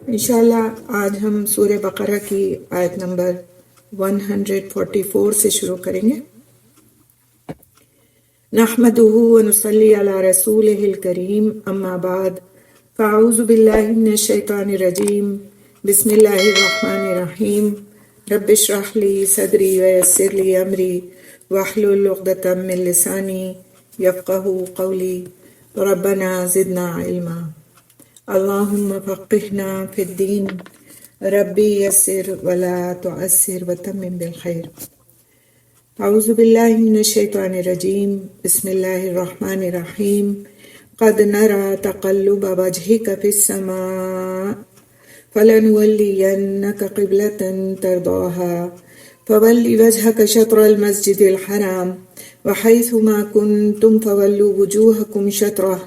انشاءاللہ آج ہم سورہ بقرہ کی آیت نمبر 144 سے شروع کریں گے۔ نحمده ونصلی علی رسولہ الکریم، اما بعد فاعوذ باللہ من الشیطان الرجیم، بسم اللہ الرحمن الرحیم، رب اشرح لی صدری ویسر لی امری واحلل عقدۃ من لسانی یفقہوا قولی، ربنا زدنا علما، اللہم فقہنا فی الدین، ربی یسر ولا تعسر وتمم بالخیر۔ اعوذ باللہ من الشیطان الرجیم، بسم اللہ الرحمن الرحیم، قد نرى تقلب وجهك في السماء فلنولینک قبلۃ ترضاها فول وجهك شطر المسجد الحرام وحيث ما كنتم فولوا وجوهكم شطره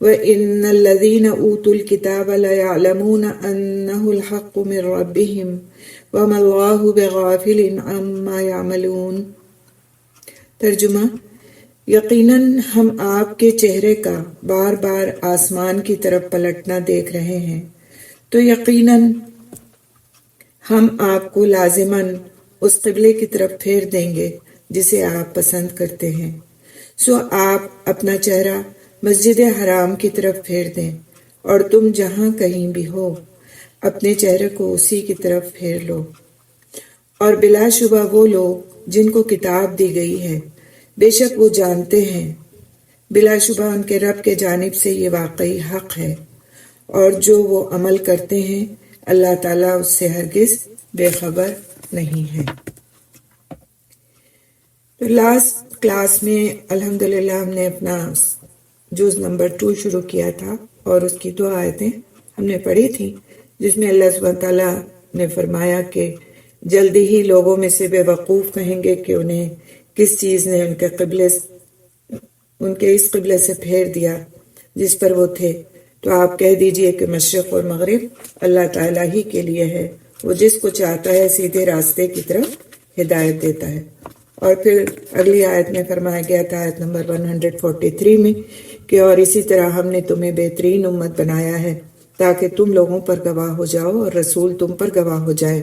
وَإِنَّ الَّذِينَ أُوتُوا الْكِتَابَ لَيَعْلَمُونَ أَنَّهُ الْحَقُّ مِنْ رَبِّهِمْ وَمَا اللَّهُ بِغَافِلٍ عَمَّا يَعْمَلُونَ۔ ترجمہ: یقیناً ہم آپ کے چہرے کا بار بار آسمان کی طرف پلٹنا دیکھ رہے ہیں، تو یقیناً ہم آپ کو لازماً اس قبلے کی طرف پھیر دیں گے جسے آپ پسند کرتے ہیں، سو آپ اپنا چہرہ مسجد حرام کی طرف پھیر دیں، اور تم جہاں کہیں بھی ہو اپنے چہرے کو اسی کی طرف پھیر لو۔ اور بلا شبہ وہ لوگ جن کو کتاب دی گئی ہے بے شک وہ جانتے ہیں، بلا شبہ ان کے رب کے جانب سے یہ واقعی حق ہے، اور جو وہ عمل کرتے ہیں اللہ تعالیٰ اس سے ہرگز بے خبر نہیں ہے۔ تو لاسٹ کلاس میں الحمدللہ ہم نے اپنا جز نمبر 2 شروع کیا تھا، اور اس کی 2 آیتیں ہم نے پڑھی تھی، جس میں اللہ سبحانہ تعالیٰ نے فرمایا کہ جلدی ہی لوگوں میں سے بے وقوف کہیں گے کہ انہیں کس چیز نے ان کے اس قبلے سے پھیر دیا جس پر وہ تھے، تو آپ کہہ دیجئے کہ مشرق اور مغرب اللہ تعالیٰ ہی کے لیے ہے، وہ جس کو چاہتا ہے سیدھے راستے کی طرف ہدایت دیتا ہے۔ اور پھر اگلی آیت میں فرمایا گیا تھا آیت نمبر 143 میں کہ اور اسی طرح ہم نے تمہیں بہترین امت بنایا ہے تاکہ تم لوگوں پر گواہ ہو جاؤ اور رسول تم پر گواہ ہو جائے،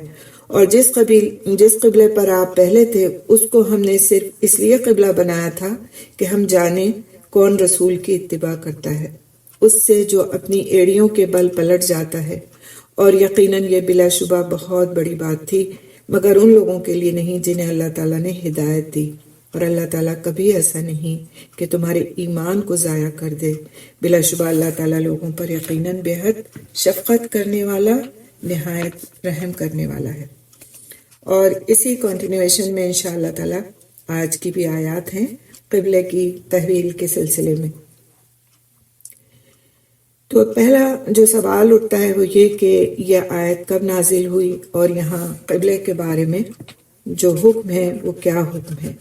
اور جس قبلے پر آپ پہلے تھے اس کو ہم نے صرف اس لیے قبلہ بنایا تھا کہ ہم جانیں کون رسول کی اتباع کرتا ہے، اس سے جو اپنی ایڑیوں کے بل پلٹ جاتا ہے، اور یقیناً یہ بلا شبہ بہت بڑی بات تھی مگر ان لوگوں کے لیے نہیں جنہیں اللہ تعالیٰ نے ہدایت دی، اور اللہ تعالیٰ کبھی ایسا نہیں کہ تمہارے ایمان کو ضائع کر دے۔ بلا شبہ اللہ تعالیٰ لوگوں پر یقیناً بے حد شفقت کرنے والا، نہایت رحم کرنے والا ہے۔ اور اسی کنٹینیویشن میں انشاءاللہ تعالیٰ آج کی بھی آیات ہیں قبلے کی تحویل کے سلسلے میں۔ تو پہلا جو سوال اٹھتا ہے وہ یہ کہ یہ آیت کب نازل ہوئی، اور یہاں قبلے کے بارے میں جو حکم ہے وہ کیا حکم ہے۔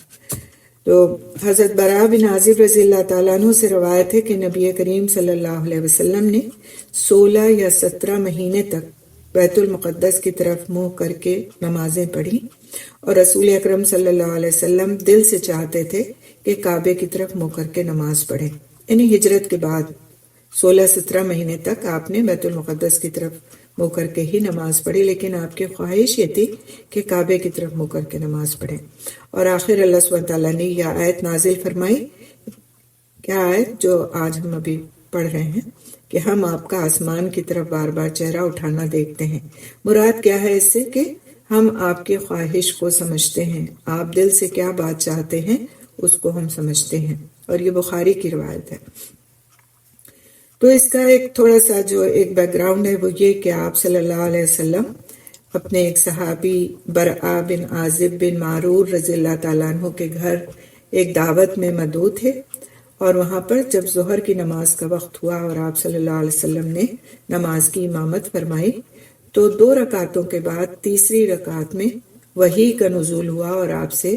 تو حضرت براء بن عازب رضی اللہ تعالیٰ عنہ سے روایت ہے کہ نبی کریم صلی اللہ علیہ وسلم نے 16 یا 17 مہینے تک بیت المقدس کی طرف منہ کر کے نمازیں پڑھی، اور رسول اکرم صلی اللہ علیہ وسلم دل سے چاہتے تھے کہ کعبے کی طرف منہ کر کے نماز پڑھیں، یعنی ہجرت کے بعد 16-17 مہینے تک آپ نے بیت المقدس کی طرف منہ کر کے ہی نماز پڑھی، لیکن آپ کی خواہش یہ تھی کہ کعبے کی طرف منہ کر کے نماز پڑھیں۔ اور آخر اللہ سبحانہ تعالیٰ نے یہ آیت نازل فرمائی، کیا آیت جو آج ہم ابھی پڑھ رہے ہیں کہ ہم آپ کا آسمان کی طرف بار بار چہرہ اٹھانا دیکھتے ہیں۔ مراد کیا ہے اس سے کہ ہم آپ کی خواہش کو سمجھتے ہیں، آپ دل سے کیا بات چاہتے ہیں اس کو ہم سمجھتے ہیں، اور یہ بخاری کی روایت ہے۔ تو اس کا ایک تھوڑا سا جو ایک بیک گراؤنڈ ہے وہ یہ کہ آپ صلی اللہ علیہ وسلم اپنے ایک صحابی براء بن عازب بن معرور رضی اللہ تعالیٰ عنہ کے گھر ایک دعوت میں مدعو تھے، اور وہاں پر جب ظہر کی نماز کا وقت ہوا اور آپ صلی اللہ علیہ وسلم نے نماز کی امامت فرمائی، تو 2 رکعتوں کے بعد تیسری رکعت میں وحی کا نزول ہوا، اور آپ سے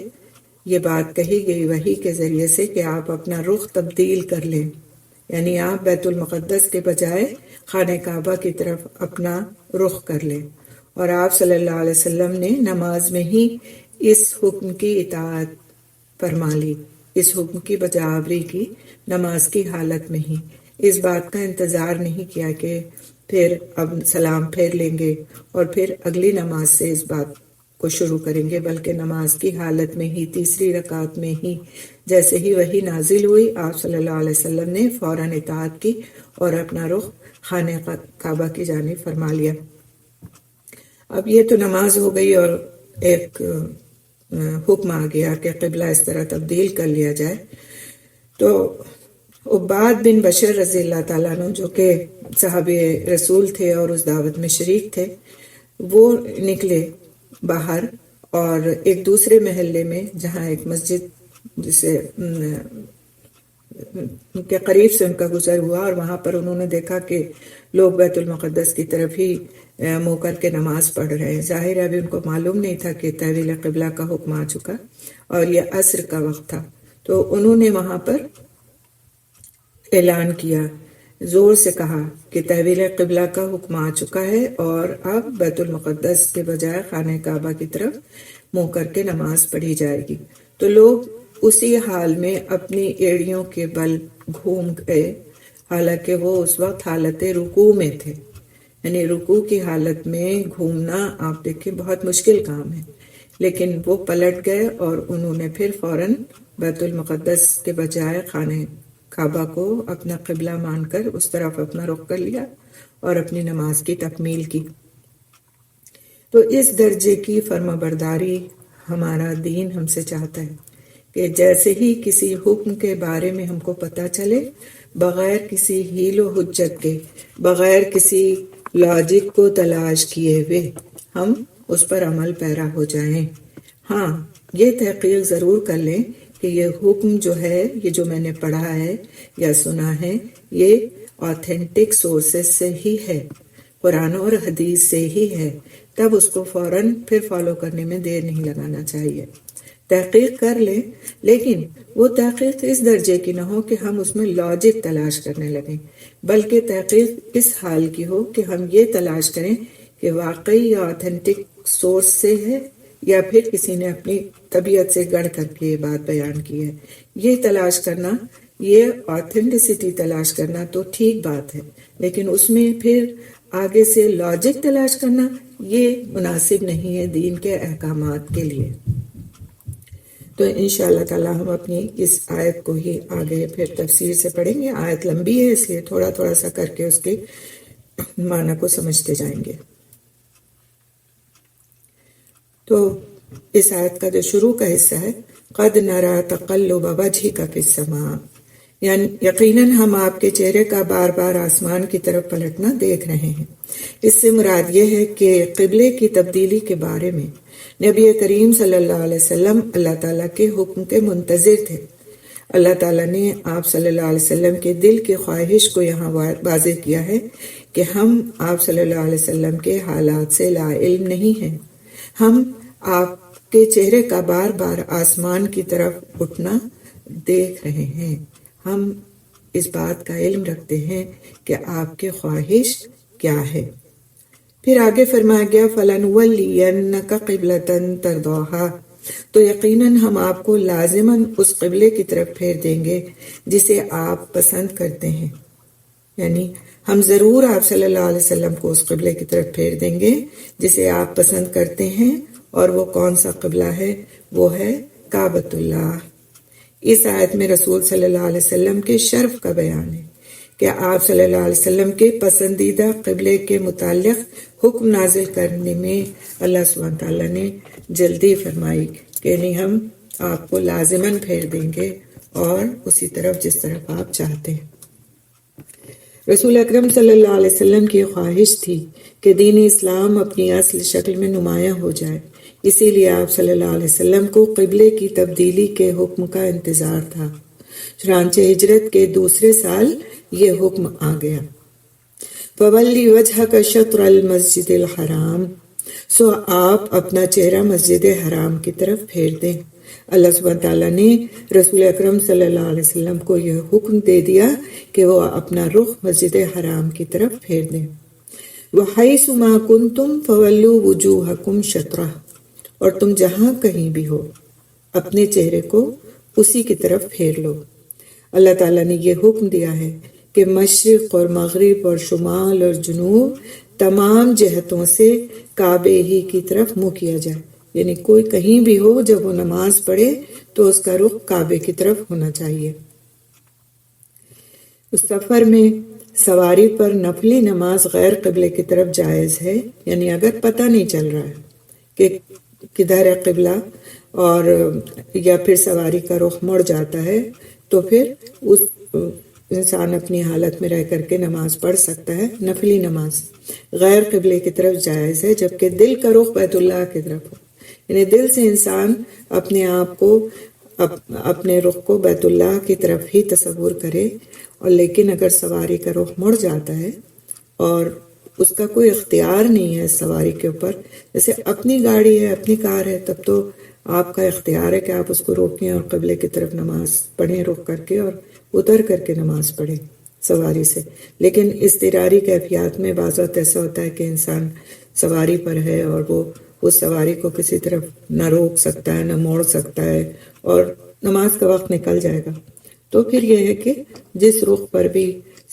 یہ بات کہی گئی وحی کے ذریعے سے کہ آپ اپنا رخ تبدیل کر لیں، یعنی آپ بیت المقدس کے بجائے خانہ کعبہ کی طرف اپنا رخ کر لیں۔ اور آپ صلی اللہ علیہ وسلم نے نماز میں ہی اس حکم کی اطاعت فرما لی، اس حکم کی بجاوری کی نماز کی حالت میں ہی، اس بات کا انتظار نہیں کیا کہ پھر اب سلام پھیر لیں گے اور پھر اگلی نماز سے اس بات کو شروع کریں گے، بلکہ نماز کی حالت میں ہی تیسری رکعت میں ہی جیسے ہی وحی نازل ہوئی آپ صلی اللہ علیہ وسلم نے فوراً اطاعت کی اور اپنا رخ خانہ کعبہ کی جانب فرما لیا۔ اب یہ تو نماز ہو گئی اور ایک حکم آ گیا کہ قبلہ اس طرح تبدیل کر لیا جائے۔ تو عباد بن بشر رضی اللہ تعالیٰ عنہ جو کہ صحابی رسول تھے اور اس دعوت میں شریک تھے، وہ نکلے باہر اور ایک دوسرے محلے میں جہاں ایک مسجد جسے کے قریب سے ان کا گزر ہوا، اور وہاں پر انہوں نے دیکھا کہ لوگ بیت المقدس کی طرف ہی منہ کر کے نماز پڑھ رہے ہیں۔ ظاہر ہے ابھی ان کو معلوم نہیں تھا کہ تحویل قبلہ کا حکم آ چکا اور یہ عصر کا وقت تھا، تو انہوں نے وہاں پر اعلان کیا، زور سے کہا کہ تحویل قبلہ کا حکم آ چکا ہے اور اب بیت المقدس کے بجائے خانہ کعبہ کی طرف منہ کر کے نماز پڑھی جائے گی۔ تو لوگ اسی حال میں اپنی ایڑیوں کے بل گھوم گئے، حالانکہ وہ اس وقت حالت رکوع میں تھے، یعنی رکوع کی حالت میں گھومنا آپ دیکھیں بہت مشکل کام ہے، لیکن وہ پلٹ گئے اور انہوں نے پھر فوراً بیت المقدس کے بجائے خانہ کعبہ کو اپنا قبلہ مان کر اس طرف اپنا رخ کر لیا اور اپنی نماز کی تکمیل کی۔ تو اس درجے کی فرما برداری ہمارا دین ہم سے چاہتا ہے کہ جیسے ہی کسی حکم کے بارے میں ہم کو پتہ چلے، بغیر کسی حیل و حجت کے، بغیر کسی لاجک کو تلاش کیے ہوئے ہم اس پر عمل پیرا ہو جائیں۔ ہاں، یہ تحقیق ضرور کر لیں کہ یہ حکم جو ہے، یہ جو میں نے پڑھا ہے یا سنا ہے، یہ آتھینٹک سورسز سے ہی ہے، قرآن اور حدیث سے ہی ہے، تب اس کو فوراً پھر فالو کرنے میں دیر نہیں لگانا چاہیے۔ تحقیق کر لیں، لیکن وہ تحقیق اس درجے کی نہ ہو کہ ہم اس میں لاجک تلاش کرنے لگیں، بلکہ تحقیق اس حال کی ہو کہ ہم یہ تلاش کریں کہ واقعی یہ آتھینٹک سورس سے ہے یا پھر کسی نے اپنی طبیعت سے گڑھ کر کے یہ بات بیان کی ہے۔ یہ تلاش کرنا، یہ آتھینٹسٹی تلاش کرنا تو ٹھیک بات ہے، لیکن اس میں پھر آگے سے لاجک تلاش کرنا یہ مناسب نہیں ہے دین کے احکامات کے لیے۔ تو انشاءاللہ تعالی ہم اپنی اس آیت کو ہی آگے پھر تفسیر سے پڑھیں گے۔ آیت لمبی ہے، اس لیے تھوڑا تھوڑا سا کر کے اس کے معنی کو سمجھتے جائیں گے۔ تو اس آیت کا جو شروع کا حصہ ہے، قد نرى تقلب وجهك في السماء، یعنی یقیناً ہم آپ کے چہرے کا بار بار آسمان کی طرف پلٹنا دیکھ رہے ہیں۔ اس سے مراد یہ ہے کہ قبلے کی تبدیلی کے بارے میں نبی کریم صلی اللہ علیہ وسلم اللہ تعالیٰ کے حکم کے منتظر تھے۔ اللہ تعالیٰ نے آپ صلی اللہ علیہ وسلم کے دل کی خواہش کو یہاں واضح کیا ہے کہ ہم آپ صلی اللہ علیہ وسلم کے حالات سے لا علم نہیں ہیں۔ ہم آپ کے چہرے کا بار بار آسمان کی طرف اٹھنا دیکھ رہے ہیں، ہم اس بات کا علم رکھتے ہیں کہ آپ کی خواہش کیا ہے۔ پھر آگے فرمایا گیا فَلَنُوَلِّيَنَّكَ قِبْلَةً تَرْضَاهَا، تو یقیناً ہم آپ کو لازماً اس قبلے کی طرف پھیر دیں گے جسے آپ پسند کرتے ہیں، یعنی ہم ضرور آپ صلی اللہ علیہ وسلم کو اس قبلے کی طرف پھیر دیں گے جسے آپ پسند کرتے ہیں، اور وہ کون سا قبلہ ہے؟ وہ ہے کعبۃ اللہ۔ اس آیت میں رسول صلی اللہ علیہ وسلم کے شرف کا بیان ہے کہ آپ صلی اللہ علیہ وسلم کے پسندیدہ قبلے کے متعلق حکم نازل کرنے میں اللہ سبحانہ تعالیٰ نے جلدی فرمائی کہ نہیں، ہم آپ کو لازماً پھیر دیں گے اور اسی طرف جس طرف آپ چاہتے ہیں۔ رسول اکرم صلی اللہ علیہ وسلم کی خواہش تھی کہ دین اسلام اپنی اصل شکل میں نمایاں ہو جائے، اسی لیے آپ صلی اللہ علیہ وسلم کو قبلے کی تبدیلی کے حکم کا انتظار تھا۔ چنانچہ ہجرت کے دوسرے سال یہ حکم آ گیا، فَوَلِّ وَجْهَكَ شَطْرَ الْمَسْجِدِ الْحَرَامِ، سو آپ اپنا چہرہ مسجد حرام کی طرف پھیر دیں۔ اللہ سبحانہ تعالیٰ نے رسول اکرم صلی اللہ علیہ وسلم کو یہ حکم دے دیا کہ وہ اپنا رخ مسجد حرام کی طرف پھیر دیں۔ وَحَيْثُ مَا كُنْتُمْ فَوَلُّوا وُجُوهَكُمْ شَطْرَهُ، اور تم جہاں کہیں بھی ہو اپنے چہرے کو اسی کی طرف پھیر لو۔ اللہ تعالیٰ نے یہ حکم دیا ہے کہ مشرق اور مغرب اور شمال اور جنوب تمام جہتوں سے کعبے ہی کی طرف منہ کیا جائے، یعنی کوئی کہیں بھی ہو جب وہ نماز پڑھے تو اس کا رخ کعبے کی طرف ہونا چاہیے۔ اس سفر میں سواری پر نفلی نماز غیر قبلے کی طرف جائز ہے، یعنی اگر پتہ نہیں چل رہا ہے کہ کدھر ہے قبلہ اور یا پھر سواری کا رخ مڑ جاتا ہے تو پھر اس انسان اپنی حالت میں رہ کر کے نماز پڑھ سکتا ہے۔ نفلی نماز غیر قبلے کی طرف جائز ہے جبکہ دل کا رخ بیت اللہ کی طرف ہو، یعنی دل سے انسان اپنے آپ کو اپنے رخ کو بیت اللہ کی طرف ہی تصور کرے، اور لیکن اگر سواری کا رخ مڑ جاتا ہے اور اس کا کوئی اختیار نہیں ہے سواری کے اوپر، جیسے اپنی گاڑی ہے اپنی کار ہے، تب تو آپ کا اختیار ہے کہ آپ اس کو روکیں اور قبلے کی طرف نماز پڑھیں رک کر کے، اور اتر کر کے نماز پڑھیں سواری سے۔ لیکن اضطراری کیفیات میں بعض وقت ایسا ہوتا ہے کہ انسان سواری پر ہے اور وہ اس سواری کو کسی طرف نہ روک سکتا ہے نہ موڑ سکتا ہے اور نماز کا وقت نکل جائے گا، تو پھر یہ ہے کہ جس رخ پر بھی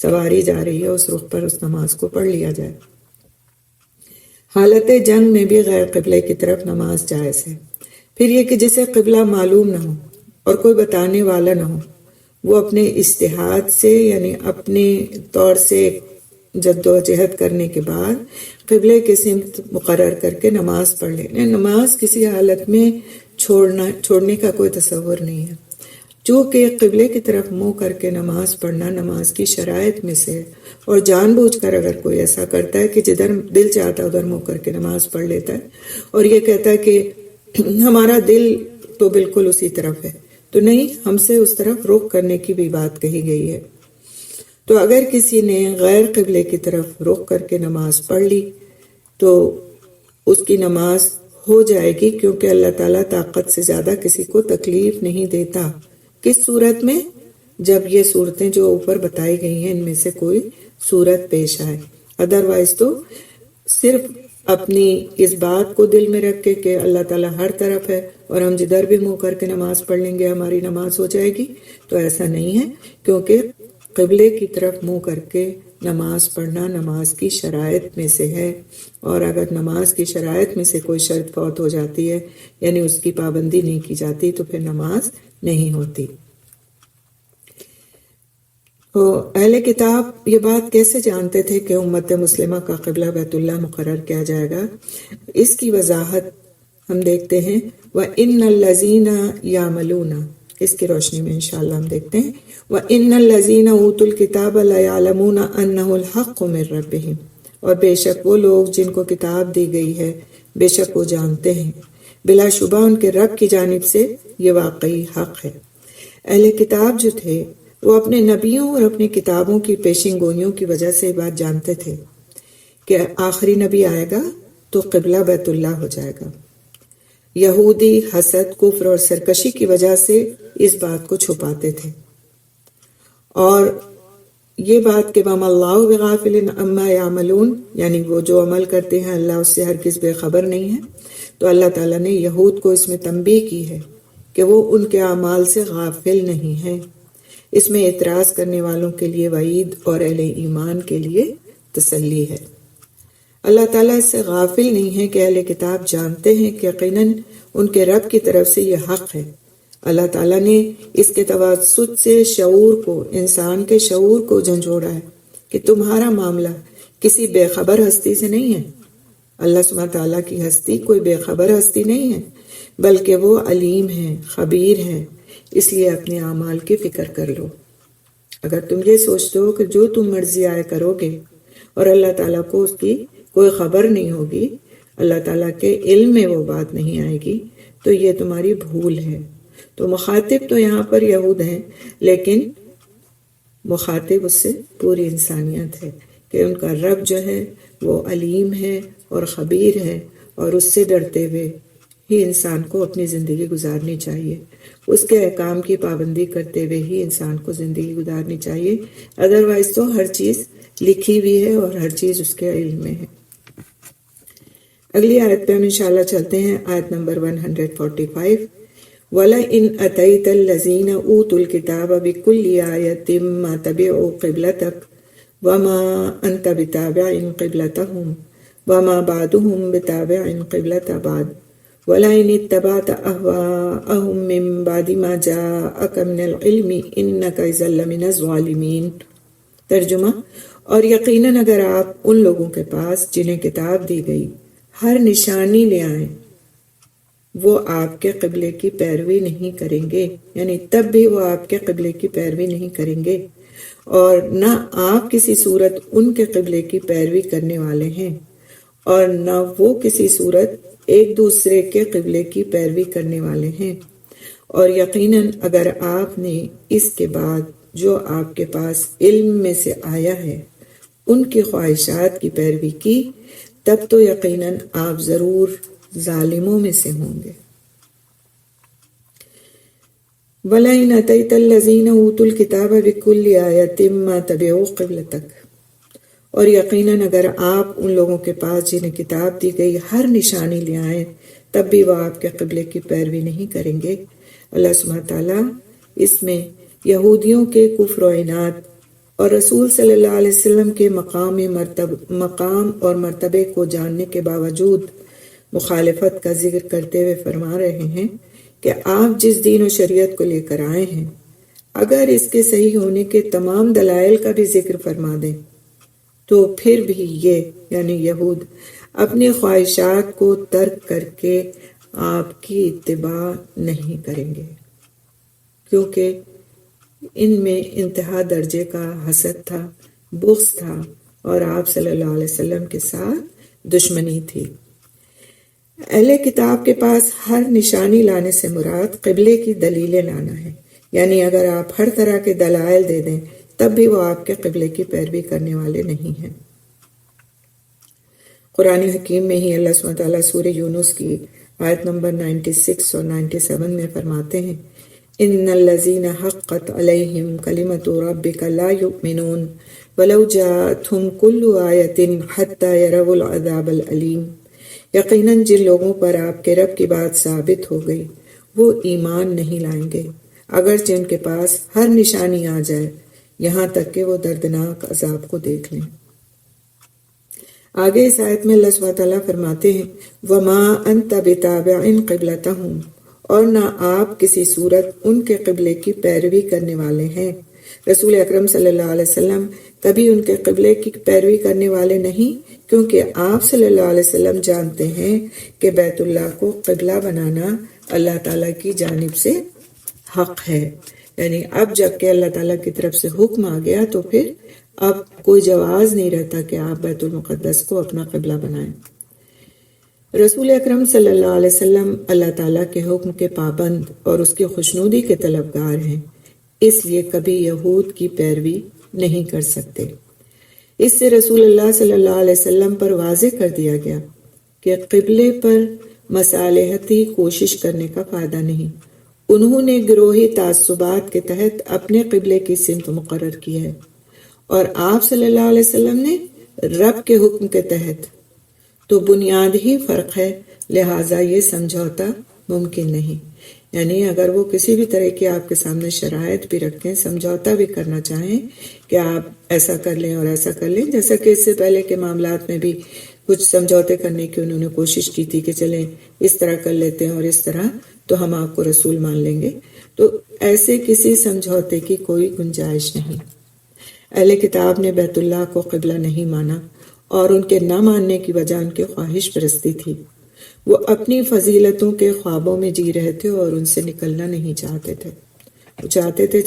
سواری جا رہی ہے اس رخ پر اس نماز کو پڑھ لیا جائے۔ حالت جنگ میں بھی غیر قبلے کی طرف نماز جائز ہے۔ پھر یہ کہ جسے قبلہ معلوم نہ ہو اور کوئی بتانے والا نہ ہو، وہ اپنے اجتہاد سے یعنی اپنے طور سے جد و جہد کرنے کے بعد قبلے کی سمت مقرر کر کے نماز پڑھ لے۔ نماز کسی حالت میں چھوڑنے کا کوئی تصور نہیں ہے، چونکہ قبلے کی طرف منہ کر کے نماز پڑھنا نماز کی شرائط میں سے ہے، اور جان بوجھ کر اگر کوئی ایسا کرتا ہے کہ جدھر دل چاہتا ہے ادھر منہ کر کے نماز پڑھ لیتا ہے اور یہ کہتا ہے کہ ہمارا دل تو بالکل اسی طرف ہے، تو نہیں، ہم سے اس طرف رخ کرنے کی بھی بات کہی گئی ہے۔ تو اگر کسی نے غیر قبلے کی طرف رخ کر کے نماز پڑھ لی تو اس کی نماز ہو جائے گی، کیونکہ اللہ تعالیٰ طاقت سے زیادہ کسی کو تکلیف نہیں دیتا۔ کس صورت میں؟ جب یہ صورتیں جو اوپر بتائی گئی ہیں ان میں سے کوئی صورت پیش آئے، ادروائز تو صرف اپنی اس بات کو دل میں رکھ کے کہ اللہ تعالیٰ ہر طرف ہے اور ہم جدھر بھی منہ کر کے نماز پڑھ لیں گے ہماری نماز ہو جائے گی، تو ایسا نہیں ہے، کیونکہ قبلے کی طرف منہ کر کے نماز پڑھنا نماز کی شرائط میں سے ہے، اور اگر نماز کی شرائط میں سے کوئی شرط فوت ہو جاتی ہے یعنی اس کی پابندی نہیں کی جاتی تو پھر نماز نہیں ہوتی۔ تو اہل کتاب یہ بات کیسے جانتے تھے کہ امت مسلمہ کا قبلہ بیت اللہ مقرر کیا جائے گا؟ اس کی وضاحت ہم دیکھتے ہیں وَإِنَّ الَّذِينَ يَعْمَلُونَ، اس کی روشنی میں انشاءاللہ ہم دیکھتے ہیں وَإِنَّ الَّذِينَ أُوتُوا الْكِتَابَ لَيَعْلَمُونَ أَنَّهُ الْحَقُّ مِنْ رَبِّهِمْ، اور بے شک وہ لوگ جن کو کتاب دی گئی ہے بے شک وہ جانتے ہیں بلا شبہ ان کے رب کی جانب سے یہ واقعی حق ہے۔ اہل کتاب جو تھے وہ اپنے نبیوں اور اپنی کتابوں کی پیشین گوئیوں کی وجہ سے یہ بات جانتے تھے کہ آخری نبی آئے گا تو قبلہ بیت اللہ ہو جائے گا۔ یہودی حسد، کفر اور سرکشی کی وجہ سے اس بات کو چھپاتے تھے، اور یہ بات کہ وَمَا اللَّهُ بِغَافِلٍ عَمَّا يَعْمَلُونَ، یعنی وہ جو عمل کرتے ہیں اللہ اس سے ہرگز بے خبر نہیں ہے، تو اللہ تعالیٰ نے یہود کو اس میں تنبیہ کی ہے کہ وہ ان کے اعمال سے غافل نہیں ہے۔ اس میں اعتراض کرنے والوں کے لیے وعید اور اہل ایمان کے لیے تسلی ہے۔ اللہ تعالیٰ اس سے غافل نہیں ہے کہ اہل کتاب جانتے ہیں کہ یقیناً ان کے رب کی طرف سے یہ حق ہے۔ اللہ تعالیٰ نے اس کے توسط سے شعور کو، انسان کے شعور کو جھنجھوڑا ہے کہ تمہارا معاملہ کسی بے خبر ہستی سے نہیں ہے۔ اللہ سبحانہ تعالیٰ کی ہستی کوئی بے خبر ہستی نہیں ہے، بلکہ وہ علیم ہے، خبیر ہے، اس لیے اپنے اعمال کی فکر کر لو۔ اگر تم یہ سوچتے ہو کہ جو تم مرضی آئے کرو گے اور اللہ تعالیٰ کو اس کی کوئی خبر نہیں ہوگی، اللہ تعالیٰ کے علم میں وہ بات نہیں آئے گی، تو یہ تمہاری بھول ہے۔ تو مخاطب تو یہاں پر یہود ہیں، لیکن مخاطب اس سے پوری انسانیت ہے کہ ان کا رب جو ہے وہ علیم ہے اور خبیر ہے، اور اس سے ڈرتے ہوئے ہی انسان کو اپنی زندگی گزارنی چاہیے، اس کے احکام کی پابندی کرتے ہوئے ہی انسان کو زندگی گزارنی چاہیے، ادروائز تو ہر چیز لکھی ہوئی ہے اور ہر چیز اس کے علم میں ہے۔ اگلی آیت پہ ہم انشاءاللہ چلتے ہیں، آیت نمبر 145۔ وَلَئِنْ أَتَيْتَ الَّذِينَ أُوتُوا الْكِتَابَ بِكُلِّ آيَةٍ مَا تَبِعُوا قِبْلَتَكَ وَمَا أَنْتَ بِتَابِعٍ قِبْلَتَهُمْ وَمَا بَعْضُهُمْ بِتَابِعٍ قِبْلَةَ بَعْضٍ وَلَئِنِ اتَّبَعْتَ أَهْوَاءَهُمْ مِنْ بَعْدِ مَا جَاءَكَ مِنَ الْعِلْمِ إِنَّكَ إِذًا لَمِنَ الظَّالِمِينَ۔ ترجمہ، اور یقیناً اگر آپ ان لوگوں کے پاس جنہیں کتاب دی گئی ہر نشانی لے آئیں، وہ آپ کے قبلے کی پیروی نہیں کریں گے، یعنی تب بھی وہ آپ کے قبلے کی پیروی نہیں کریں گے، اور نہ آپ کسی صورت ان کے قبلے کی پیروی کرنے والے ہیں، اور نہ وہ کسی صورت ایک دوسرے کے قبلے کی پیروی کرنے والے ہیں۔ اور یقیناً اگر آپ نے اس کے بعد جو آپ کے پاس علم میں سے آیا ہے ان کی خواہشات کی پیروی کی، تب تو یقیناً آپ ضرور ظالموں میں سے ہوں گے۔ وَلَئِنْ أَتَيْتَ الَّذِينَ أُوتُوا الْكِتَابَ بِكُلِّ آيَةٍ مَا تَبِعُوا قِبْلَتَكَ، اور یقیناً اگر آپ ان لوگوں کے پاس جنہیں کتاب دی گئی ہر نشانی لے آئیں، تب بھی وہ آپ کے قبلے کی پیروی نہیں کریں گے۔ اللہ سبحانہ تعالیٰ اس میں یہودیوں کے کفر و عناد اور رسول صلی اللہ علیہ وسلم کے مقام اور مرتبے کو جاننے کے باوجود مخالفت کا ذکر کرتے ہوئے فرما رہے ہیں کہ آپ جس دین و شریعت کو لے کر آئے ہیں، اگر اس کے صحیح ہونے کے تمام دلائل کا بھی ذکر فرما دیں تو پھر بھی یہ یعنی یہود اپنی خواہشات کو ترک کر کے آپ کی اتباع نہیں کریں گے، کیونکہ ان میں انتہا درجے کا حسد تھا، بغض تھا، اور آپ صلی اللہ علیہ وسلم کے ساتھ دشمنی تھی۔ اہل کتاب کے پاس ہر نشانی لانے سے مراد قبلے کی دلیلیں لانا ہے، یعنی اگر آپ ہر طرح کے دلائل دے دیں تب بھی وہ آپ کے قبلے کی پیروی کرنے والے نہیں ہیں۔ قرآن حکیم میں ہی اللہ سبحانہ تعالیٰ سورہ یونس کی آیت نمبر 96 اور 97 میں فرماتے ہیں، ان الذین حقت علیہم کلمۃ ربک لا یؤمنون ولو جاءتہم کل آیۃ حتی یروا العذاب العلیم۔ یقیناً جن لوگوں پر آپ کے رب کی بات ثابت ہو گئی وہ ایمان نہیں لائیں گے، اگرچہ ان کے پاس ہر نشانی آ جائے، یہاں تک کہ وہ دردناک عذاب کو دیکھ لیں۔ آگے اس آیت میں اللہ سبحانہ تعالیٰ فرماتے ہیں، وَمَا أَنْتَ بِتَابِعٍ قِبْلَتَهُمْ، اور نہ آپ کسی صورت ان کے قبلے کی پیروی کرنے والے ہیں۔ رسول اکرم صلی اللہ علیہ وسلم کبھی ان کے قبلے کی پیروی کرنے والے نہیں، کیونکہ آپ صلی اللہ علیہ وسلم جانتے ہیں کہ بیت اللہ کو قبلہ بنانا اللہ تعالیٰ کی جانب سے حق ہے، یعنی اب جب کہ اللہ تعالیٰ کی طرف سے حکم آ گیا تو پھر اب کوئی جواز نہیں رہتا کہ آپ بیت المقدس کو اپنا قبلہ بنائیں۔ رسول اکرم صلی اللہ علیہ وسلم اللہ تعالیٰ کے حکم کے پابند اور اس کی خوشنودی کے طلبگار ہیں، اس لیے کبھی یہود کی پیروی نہیں کر سکتے۔ اس سے رسول اللہ صلی اللہ علیہ وسلم پر واضح کر دیا گیا کہ قبلے پر مصالحتی کوشش کرنے کا فائدہ نہیں۔ انہوں نے گروہی تعصبات کے تحت اپنے قبلے کی سمت مقرر کی ہے، اور آپ صلی اللہ علیہ وسلم نے رب کے حکم کے تحت، تو بنیاد ہی فرق ہے، لہٰذا یہ سمجھوتا ممکن نہیں۔ یعنی اگر وہ کسی بھی طرح کی آپ کے سامنے شرائط بھی رکھیں، سمجھوتا بھی کرنا چاہیں کہ آپ ایسا کر لیں اور ایسا کر لیں، جیسا کہ اس سے پہلے کے معاملات میں بھی کچھ سمجھوتے کرنے کی انہوں نے کوشش کی تھی کہ چلیں اس طرح کر لیتے ہیں اور اس طرح تو ہم آپ کو رسول مان لیں گے، تو ایسے کسی سمجھوتے کی کوئی گنجائش نہیں۔ اہل کتاب نے بیت اللہ کو قبلہ نہیں مانا، اور ان کے نہ ماننے کی وجہ ان کی خواہش پرستی تھی۔ وہ اپنی فضیلتوں کے خوابوں میں جی رہے تھے اور ان سے نکلنا نہیں چاہتے تھے۔ وہ چاہتے تھے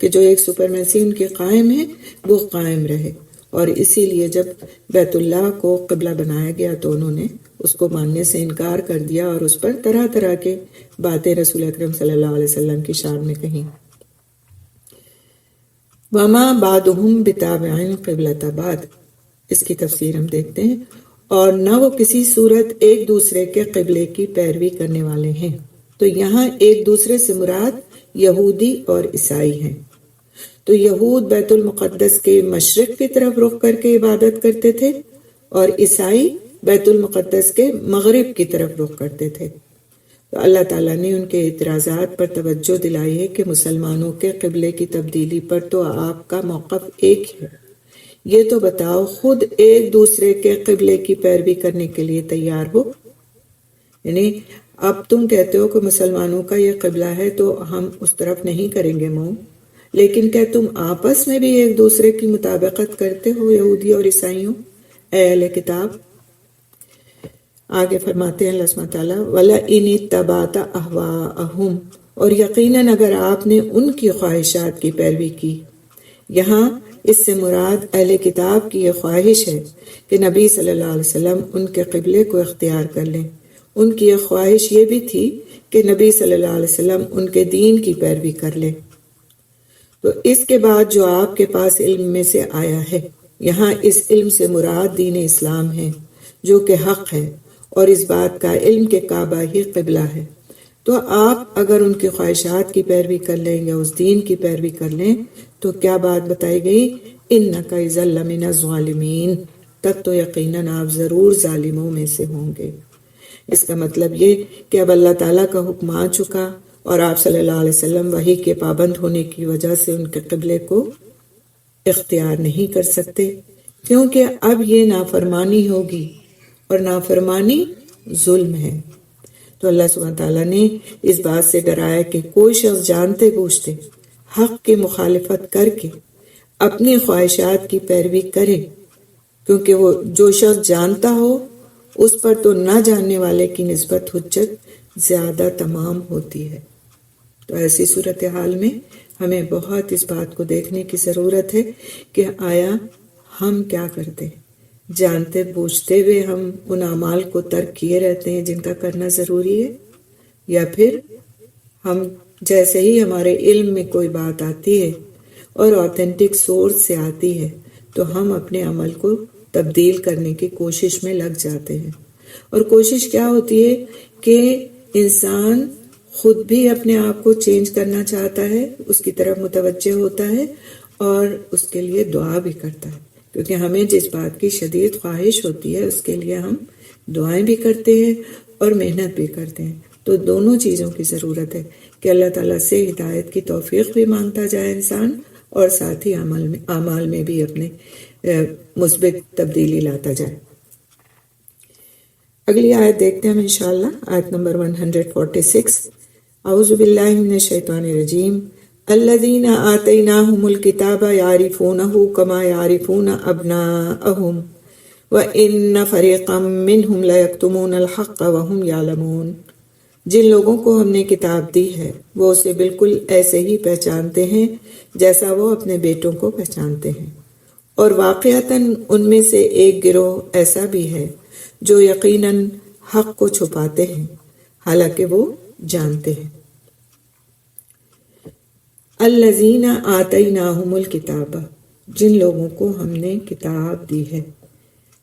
کہ جو ایک سپرمیسی ان کے قائم ہے وہ قائم رہے، اور اسی لیے جب بیت اللہ کو قبلہ بنایا گیا تو انہوں نے اس کو ماننے سے انکار کر دیا اور اس پر طرح طرح کے باتیں رسول اکرم صلی اللہ علیہ وسلم کی شان میں کہیں۔ وَمَا بَعْضُهُمْ بِتَابِعٍ قِبْلَةَ بَعْضٍ، اس کی تفسیر ہم دیکھتے ہیں، اور نہ وہ کسی صورت ایک دوسرے کے قبلے کی پیروی کرنے والے ہیں۔ تو یہاں ایک دوسرے سے مراد یہودی اور عیسائی ہیں۔ تو یہود بیت المقدس کے مشرق کی طرف رخ کر کے عبادت کرتے تھے، اور عیسائی بیت المقدس کے مغرب کی طرف رخ کرتے تھے۔ تو اللہ تعالیٰ نے ان کے اعتراضات پر توجہ دلائی ہے کہ مسلمانوں کے قبلے کی تبدیلی پر تو آپ کا موقف ایک ہے، یہ تو بتاؤ خود ایک دوسرے کے قبلے کی پیروی کرنے کے لیے تیار ہو۔ یعنی اب تم کہتے ہو کہ مسلمانوں کا یہ قبلہ ہے تو ہم اس طرف نہیں کریں گے منہ، لیکن کیا تم آپس میں بھی ایک دوسرے کی مطابقت کرتے ہو یہودی اور عیسائیوں، اے اہل کتاب؟ آگے فرماتے ہیں اللہ سبحانہ تعالیٰ وَلَئِنِ اتَّبَعْتَ أَهْوَاءَهُمْ، اور یقیناً اگر آپ نے ان کی خواہشات کی پیروی کی۔ یہاں اس سے مراد اہل کتاب کی یہ خواہش ہے کہ نبی صلی اللہ علیہ وسلم ان کے قبلے کو اختیار کر لیں۔ ان کی یہ خواہش یہ بھی تھی کہ نبی صلی اللہ علیہ وسلم ان کے دین کی پیروی کر لیں۔ تو اس کے بعد جو آپ کے پاس علم میں سے آیا ہے، یہاں اس علم سے مراد دین اسلام ہے جو کہ حق ہے، اور اس بات کا علم کہ کعبہ ہی قبلہ ہے۔ تو آپ اگر ان کی خواہشات کی پیروی کر لیں یا اس دین کی پیروی کر لیں تو کیا بات بتائی گئی؟ اِنَّكَ إِذًا لَّمِنَ الظَّالِمِينَ، تب تو یقیناً آپ ضرور ظالموں میں سے ہوں گے۔ اس کا مطلب یہ کہ اب اللہ تعالیٰ کا حکم آ چکا اور آپ صلی اللہ علیہ وسلم وحی کے پابند ہونے کی وجہ سے ان کے قبلے کو اختیار نہیں کر سکتے، کیونکہ اب یہ نافرمانی ہوگی اور نافرمانی ظلم ہے۔ تو اللہ سبحانہ تعالیٰ نے اس بات سے ڈرایا کہ کوئی شخص جانتے بوجھتے حق کی مخالفت کر کے اپنی خواہشات کی پیروی کرے، کیونکہ وہ جو شخص جانتا ہو اس پر تو نہ جاننے والے کی نسبت حجت زیادہ تمام ہوتی ہے۔ تو ایسی صورتحال میں ہمیں بہت اس بات کو دیکھنے کی ضرورت ہے کہ آیا ہم کیا کرتے ہیں؟ جانتے بوجھتے ہوئے ہم ان اعمال کو ترک کیے رہتے ہیں جن کا کرنا ضروری ہے، یا پھر ہم جیسے ہی ہمارے علم میں کوئی بات آتی ہے اور آتھینٹک سورس سے آتی ہے تو ہم اپنے عمل کو تبدیل کرنے کی کوشش میں لگ جاتے ہیں۔ اور کوشش کیا ہوتی ہے کہ انسان خود بھی اپنے آپ کو چینج کرنا چاہتا ہے، اس کی طرف متوجہ ہوتا ہے اور اس کے لیے دعا بھی کرتا ہے، کیونکہ ہمیں جس بات کی شدید خواہش ہوتی ہے اس کے لیے ہم دعائیں بھی کرتے ہیں اور محنت بھی کرتے ہیں۔ تو دونوں چیزوں کی ضرورت ہے کہ اللہ تعالیٰ سے ہدایت کی توفیق بھی مانگتا جائے انسان، اور ساتھ ہی اعمال میں بھی اپنے مثبت تبدیلی لاتا جائے۔ اگلی آیت دیکھتے ہیں ہم انشاءاللہ، آیت نمبر 146۔ اعوذ باللہ من الشیطان الرجیم الذین آتیناہم الکتاب یعرفونہ کما یعرفون ابناءہم وَإِنَّ فَرِيقًا مِّنْهُمْ لَيَكْتُمُونَ الْحَقَّ وَهُمْ يَعْلَمُونَ۔ جن لوگوں کو ہم نے کتاب دی ہے وہ اسے بالکل ایسے ہی پہچانتے ہیں جیسا وہ اپنے بیٹوں کو پہچانتے ہیں، اور واقعتاً ان میں سے ایک گروہ ایسا بھی ہے جو یقیناً حق کو چھپاتے ہیں حالانکہ وہ جانتے ہیں۔ الذین آتیناہم الکتاب، جن لوگوں کو ہم نے کتاب دی ہے۔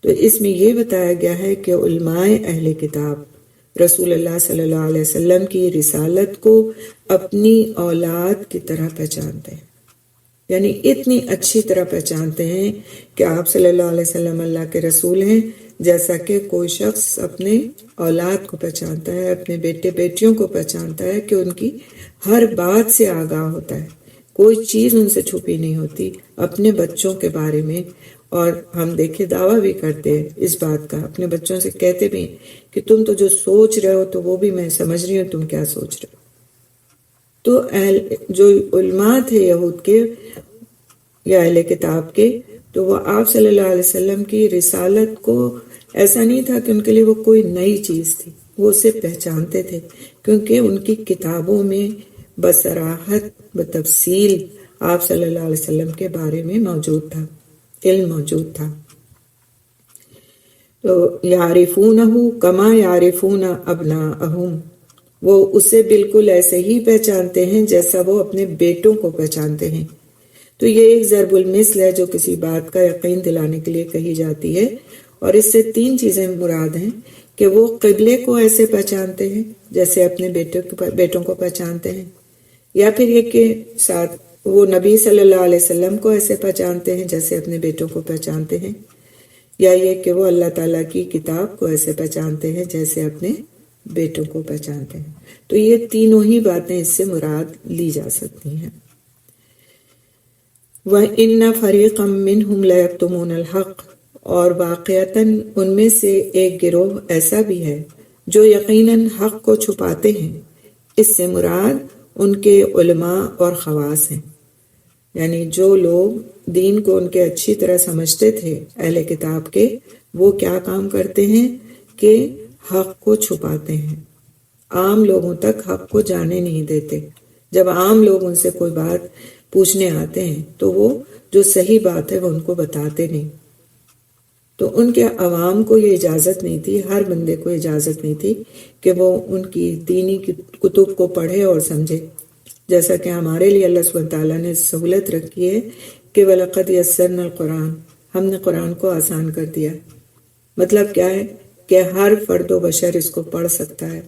تو اس میں یہ بتایا گیا ہے کہ علماء اہل کتاب رسول اللہ صلی اللہ علیہ وسلم کی رسالت کو اپنی اولاد کی طرح پہچانتے ہیں، یعنی اتنی اچھی طرح پہچانتے ہیں کہ آپ صلی اللہ علیہ وسلم اللہ کے رسول ہیں، جیسا کہ کوئی شخص اپنے اولاد کو پہچانتا ہے، اپنے بیٹے بیٹیوں کو پہچانتا ہے کہ ان کی ہر بات سے آگاہ ہوتا ہے، کوئی چیز ان سے چھپی نہیں ہوتی اپنے بچوں کے بارے میں۔ اور ہم دیکھے دعویٰ بھی کرتے ہیں اس بات کا، اپنے بچوں سے کہتے بھی کہ تم تو جو سوچ رہے ہو تو وہ بھی میں سمجھ رہی ہوں تم کیا سوچ رہے ہو۔ تو جو علماء تھے یہود کے یا اہل کتاب کے، تو وہ آپ صلی اللہ علیہ وسلم کی رسالت کو ایسا نہیں تھا کہ ان کے لیے وہ کوئی نئی چیز تھی، وہ اسے پہچانتے تھے کیونکہ ان کی کتابوں میں بصراحت بتفصیل آپ صلی اللہ علیہ وسلم کے بارے میں موجود تھا، علم موجود تھا۔ تو یعرفونہ کما یعرفون ابناءہم، وہ اسے بالکل ایسے ہی پہچانتے ہیں جیسا وہ اپنے بیٹوں کو پہچانتے ہیں۔ تو یہ ایک ضرب المثل ہے جو کسی بات کا یقین دلانے کے لیے کہی جاتی ہے، اور اس سے تین چیزیں مراد ہیں کہ وہ قبلے کو ایسے پہچانتے ہیں جیسے اپنے بیٹوں کو پہچانتے ہیں، یا پھر یہ کہ ساتھ وہ نبی صلی اللہ علیہ وسلم کو ایسے پہچانتے ہیں جیسے اپنے بیٹوں کو پہچانتے ہیں، یا یہ کہ وہ اللہ تعالیٰ کی کتاب کو ایسے پہچانتے ہیں جیسے اپنے بیٹوں کو پہچانتے ہیں۔ تو یہ تینوں ہی باتیں اس سے مراد لی جا سکتی ہیں۔ وَإِنَّ فَرِيقًا مِّنْهُمْ لَيَكْتُمُونَ الْحَقَّ، اور واقعتاً ان میں سے ایک گروہ ایسا بھی ہے جو یقیناً حق کو چھپاتے ہیں۔ اس سے مراد ان کے علماء اور خواص ہیں، یعنی جو لوگ دین کو ان کے اچھی طرح سمجھتے تھے اہل کتاب کے، وہ کیا کام کرتے ہیں کہ حق کو چھپاتے ہیں، عام لوگوں تک حق کو جانے نہیں دیتے۔ جب عام لوگ ان سے کوئی بات پوچھنے آتے ہیں تو وہ جو صحیح بات ہے وہ ان کو بتاتے نہیں۔ تو ان کے عوام کو یہ اجازت نہیں تھی، ہر بندے کو اجازت نہیں تھی کہ وہ ان کی دینی کتب کو پڑھے اور سمجھے، جیسا کہ ہمارے لیے اللہ سبحانہ تعالیٰ نے سہولت رکھی ہے کہ وَلَقَدْ يَسَّرْنَا الْقُرْآنَ، ہم نے قرآن کو آسان کر دیا۔ مطلب کیا ہے کہ ہر فرد و بشر اس کو پڑھ سکتا ہے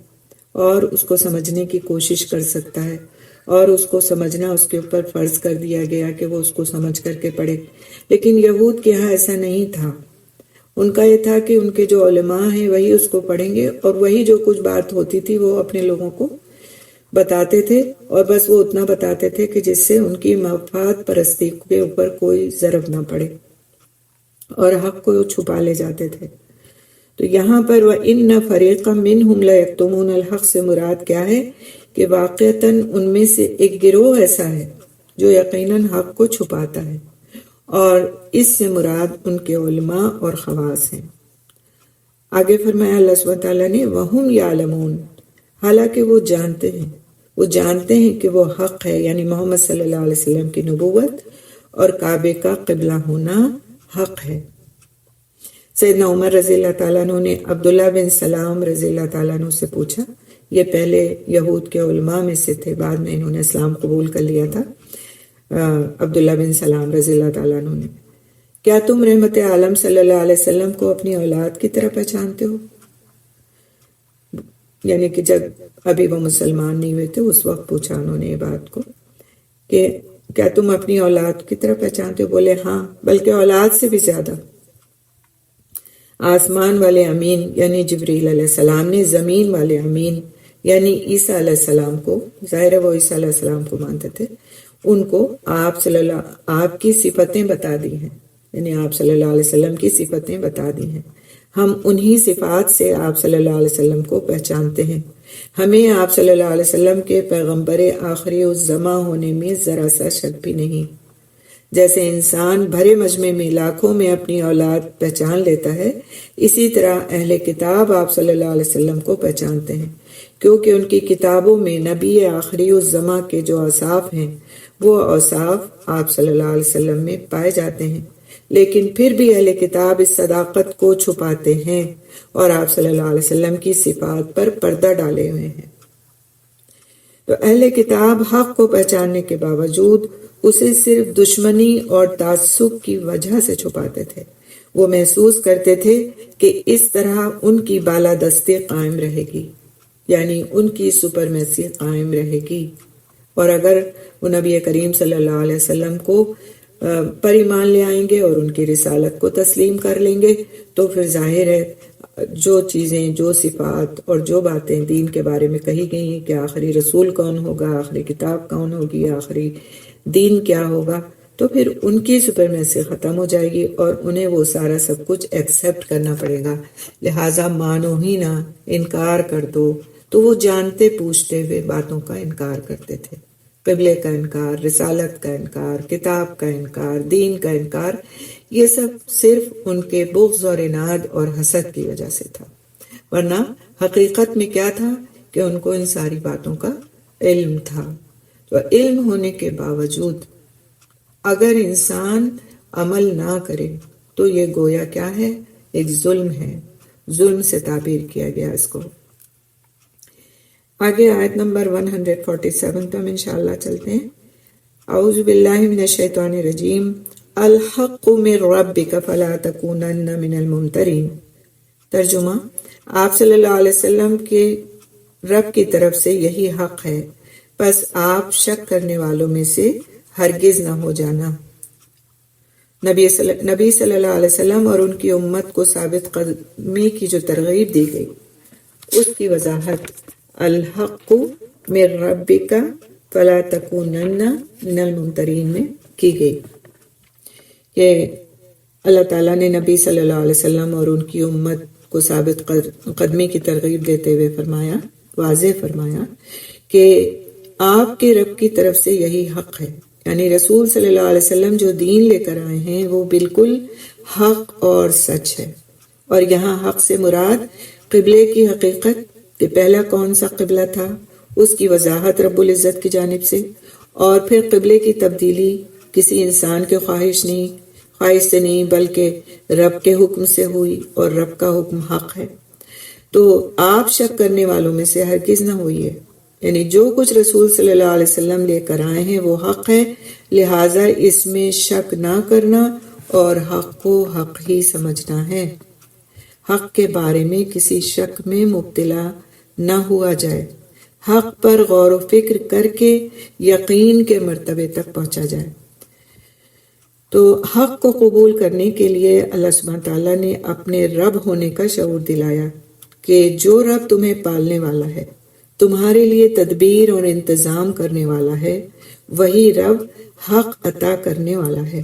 اور اس کو سمجھنے کی کوشش کر سکتا ہے، اور اس کو سمجھنا اس کے اوپر فرض کر دیا گیا کہ وہ اس کو سمجھ کر کے پڑھے۔ لیکن یہود کے ہاں ایسا نہیں تھا، ان کا یہ تھا کہ ان کے جو علماء ہیں وہی اس کو پڑھیں گے، اور وہی جو کچھ بات ہوتی تھی وہ اپنے لوگوں کو بتاتے تھے، اور بس وہ اتنا بتاتے تھے کہ جس سے ان کی مفاد پرستی کے اوپر کوئی ضرب نہ پڑے، اور حق کو چھپا لے جاتے تھے۔ تو یہاں پر وَإِنَّ فَرِيقًا مِّنْهُمْ لَيَكْتُمُونَ الْحَقَّ سے مراد کیا ہے کہ واقعتاً ان میں سے ایک گروہ ایسا ہے جو یقیناً حق کو چھپاتا ہے، اور اس سے مراد ان کے علماء اور خواص ہیں۔ آگے فرمایا اللہ سبحانہ تعالیٰ نے وَهُمْ يَعْلَمُونَ، حالانکہ وہ جانتے ہیں کہ وہ حق ہے، یعنی محمد صلی اللہ علیہ وسلم کی نبوت اور کعبے کا قبلہ ہونا حق ہے۔ سیدنا عمر رضی اللہ تعالیٰ عنہ نے عبداللہ بن سلام رضی اللہ تعالیٰ عنہ سے پوچھا، یہ پہلے یہود کے علماء میں سے تھے، بعد میں انہوں نے اسلام قبول کر لیا تھا، عبداللہ بن سلام رضی اللہ تعالیٰ عنہ نے، کیا تم رحمت عالم صلی اللہ علیہ وسلم کو اپنی اولاد کی طرح پہچانتے ہو؟ یعنی کہ جب ابھی وہ مسلمان نہیں ہوئے تھے اس وقت پوچھا انہوں نے یہ بات کو کہ کیا تم اپنی اولاد کی طرح پہچانتے ہو؟ بولے ہاں، بلکہ اولاد سے بھی زیادہ۔ آسمان والے امین یعنی جبریل علیہ السلام نے زمین والے امین یعنی عیسیٰ علیہ السلام کو، ظاہر ہے وہ عیسیٰ علیہ السلام کو مانتے تھے، ان کو آپ کی صفتیں بتا دی ہیں، یعنی آپ صلی اللہ علیہ وسلم کی صفتیں بتا دی ہیں۔ ہم انہی صفات سے آپ صلی اللہ علیہ وسلم کو پہچانتے ہیں۔ ہمیں آپ صلی اللہ علیہ وسلم کے پیغمبر آخری الزماں ہونے میں ذرا سا شک بھی نہیں۔ جیسے انسان بھرے مجمع میں لاکھوں میں اپنی اولاد پہچان لیتا ہے، اسی طرح اہل کتاب آپ صلی اللہ علیہ وسلم کو پہچانتے ہیں، کیونکہ ان کی کتابوں میں نبی آخری الزماں کے جو اوصاف ہیں وہ اوصاف آپ صلی اللہ علیہ وسلم میں پائے جاتے ہیں، لیکن پھر بھی اہل کتاب اس صداقت کو چھپاتے ہیں اور آپ صلی اللہ علیہ وسلم کی صفات پر پردہ ڈالے ہوئے ہیں۔ تو اہل کتاب حق کو پہچاننے کے باوجود اسے صرف دشمنی اور تعصب کی وجہ سے چھپاتے تھے۔ وہ محسوس کرتے تھے کہ اس طرح ان کی بالادستی قائم رہے گی، یعنی ان کی سپرمیسی قائم رہے گی، اور اگر وہ نبی کریم صلی اللہ علیہ وسلم کو پر ایمان لے آئیں گے اور ان کی رسالت کو تسلیم کر لیں گے تو پھر ظاہر ہے جو چیزیں، جو صفات اور جو باتیں دین کے بارے میں کہی گئی ہیں کہ آخری رسول کون ہوگا، آخری کتاب کون ہوگی، آخری دین کیا ہوگا، تو پھر ان کی سپرمیسی ختم ہو جائے گی اور انہیں وہ سارا سب کچھ ایکسیپٹ کرنا پڑے گا۔ لہٰذا مانو ہی نہ، انکار کر دو۔ تو وہ جانتے پوچھتے ہوئے باتوں کا انکار کرتے تھے، قبلے کا انکار، رسالت کا انکار، کتاب کا انکار، دین کا انکار، یہ سب صرف ان کے بغض اور عناد اور حسد کی وجہ سے تھا، ورنہ حقیقت میں کیا تھا کہ ان کو ان ساری باتوں کا علم تھا۔ تو علم ہونے کے باوجود اگر انسان عمل نہ کرے تو یہ گویا کیا ہے؟ ایک ظلم ہے، ظلم سے تعبیر کیا گیا اس کو۔ آگے آیت نمبر 147 پہ ہم انشاءاللہ چلتے ہیں۔ اعوذ باللہ من الشیطان الرجیم، الحق من ربک فلا تکونن من الممترین۔ ترجمہ، آپ صلی اللہ علیہ وسلم کے رب کی طرف سے یہی حق ہے، پس آپ شک کرنے والوں میں سے ہرگز نہ ہو جانا۔ نبی صلی اللہ علیہ وسلم اور ان کی امت کو ثابت قدمی کی جو ترغیب دی گئی اس کی وضاحت الحق من ربک فلا تکونن من الممترین میں کی گئی کہ اللہ تعالیٰ نے نبی صلی اللہ علیہ وسلم اور ان کی امت کو ثابت قدمی کی ترغیب دیتے ہوئے فرمایا، واضح فرمایا کہ آپ کے رب کی طرف سے یہی حق ہے، یعنی رسول صلی اللہ علیہ وسلم جو دین لے کر آئے ہیں وہ بالکل حق اور سچ ہے۔ اور یہاں حق سے مراد قبلے کی حقیقت کہ پہلا کون سا قبلہ تھا، اس کی وضاحت رب العزت کی جانب سے، اور پھر قبلے کی تبدیلی کسی انسان کے خواہش سے نہیں بلکہ رب کے حکم سے ہوئی، اور رب کا حکم حق ہے۔ تو آپ شک کرنے والوں میں سے ہرگز نہ ہوئیے، یعنی جو کچھ رسول صلی اللہ علیہ وسلم لے کر آئے ہیں وہ حق ہے، لہٰذا اس میں شک نہ کرنا اور حق کو حق ہی سمجھنا ہے۔ حق کے بارے میں کسی شک میں مبتلا نہ ہوا جائے، حق پر غور و فکر کر کے یقین کے مرتبے تک پہنچا جائے۔ تو حق کو قبول کرنے کے لیے اللہ سبحانہ تعالیٰ نے اپنے رب ہونے کا شعور دلایا کہ جو رب تمہیں پالنے والا ہے، تمہارے لیے تدبیر اور انتظام کرنے والا ہے، وہی رب حق عطا کرنے والا ہے۔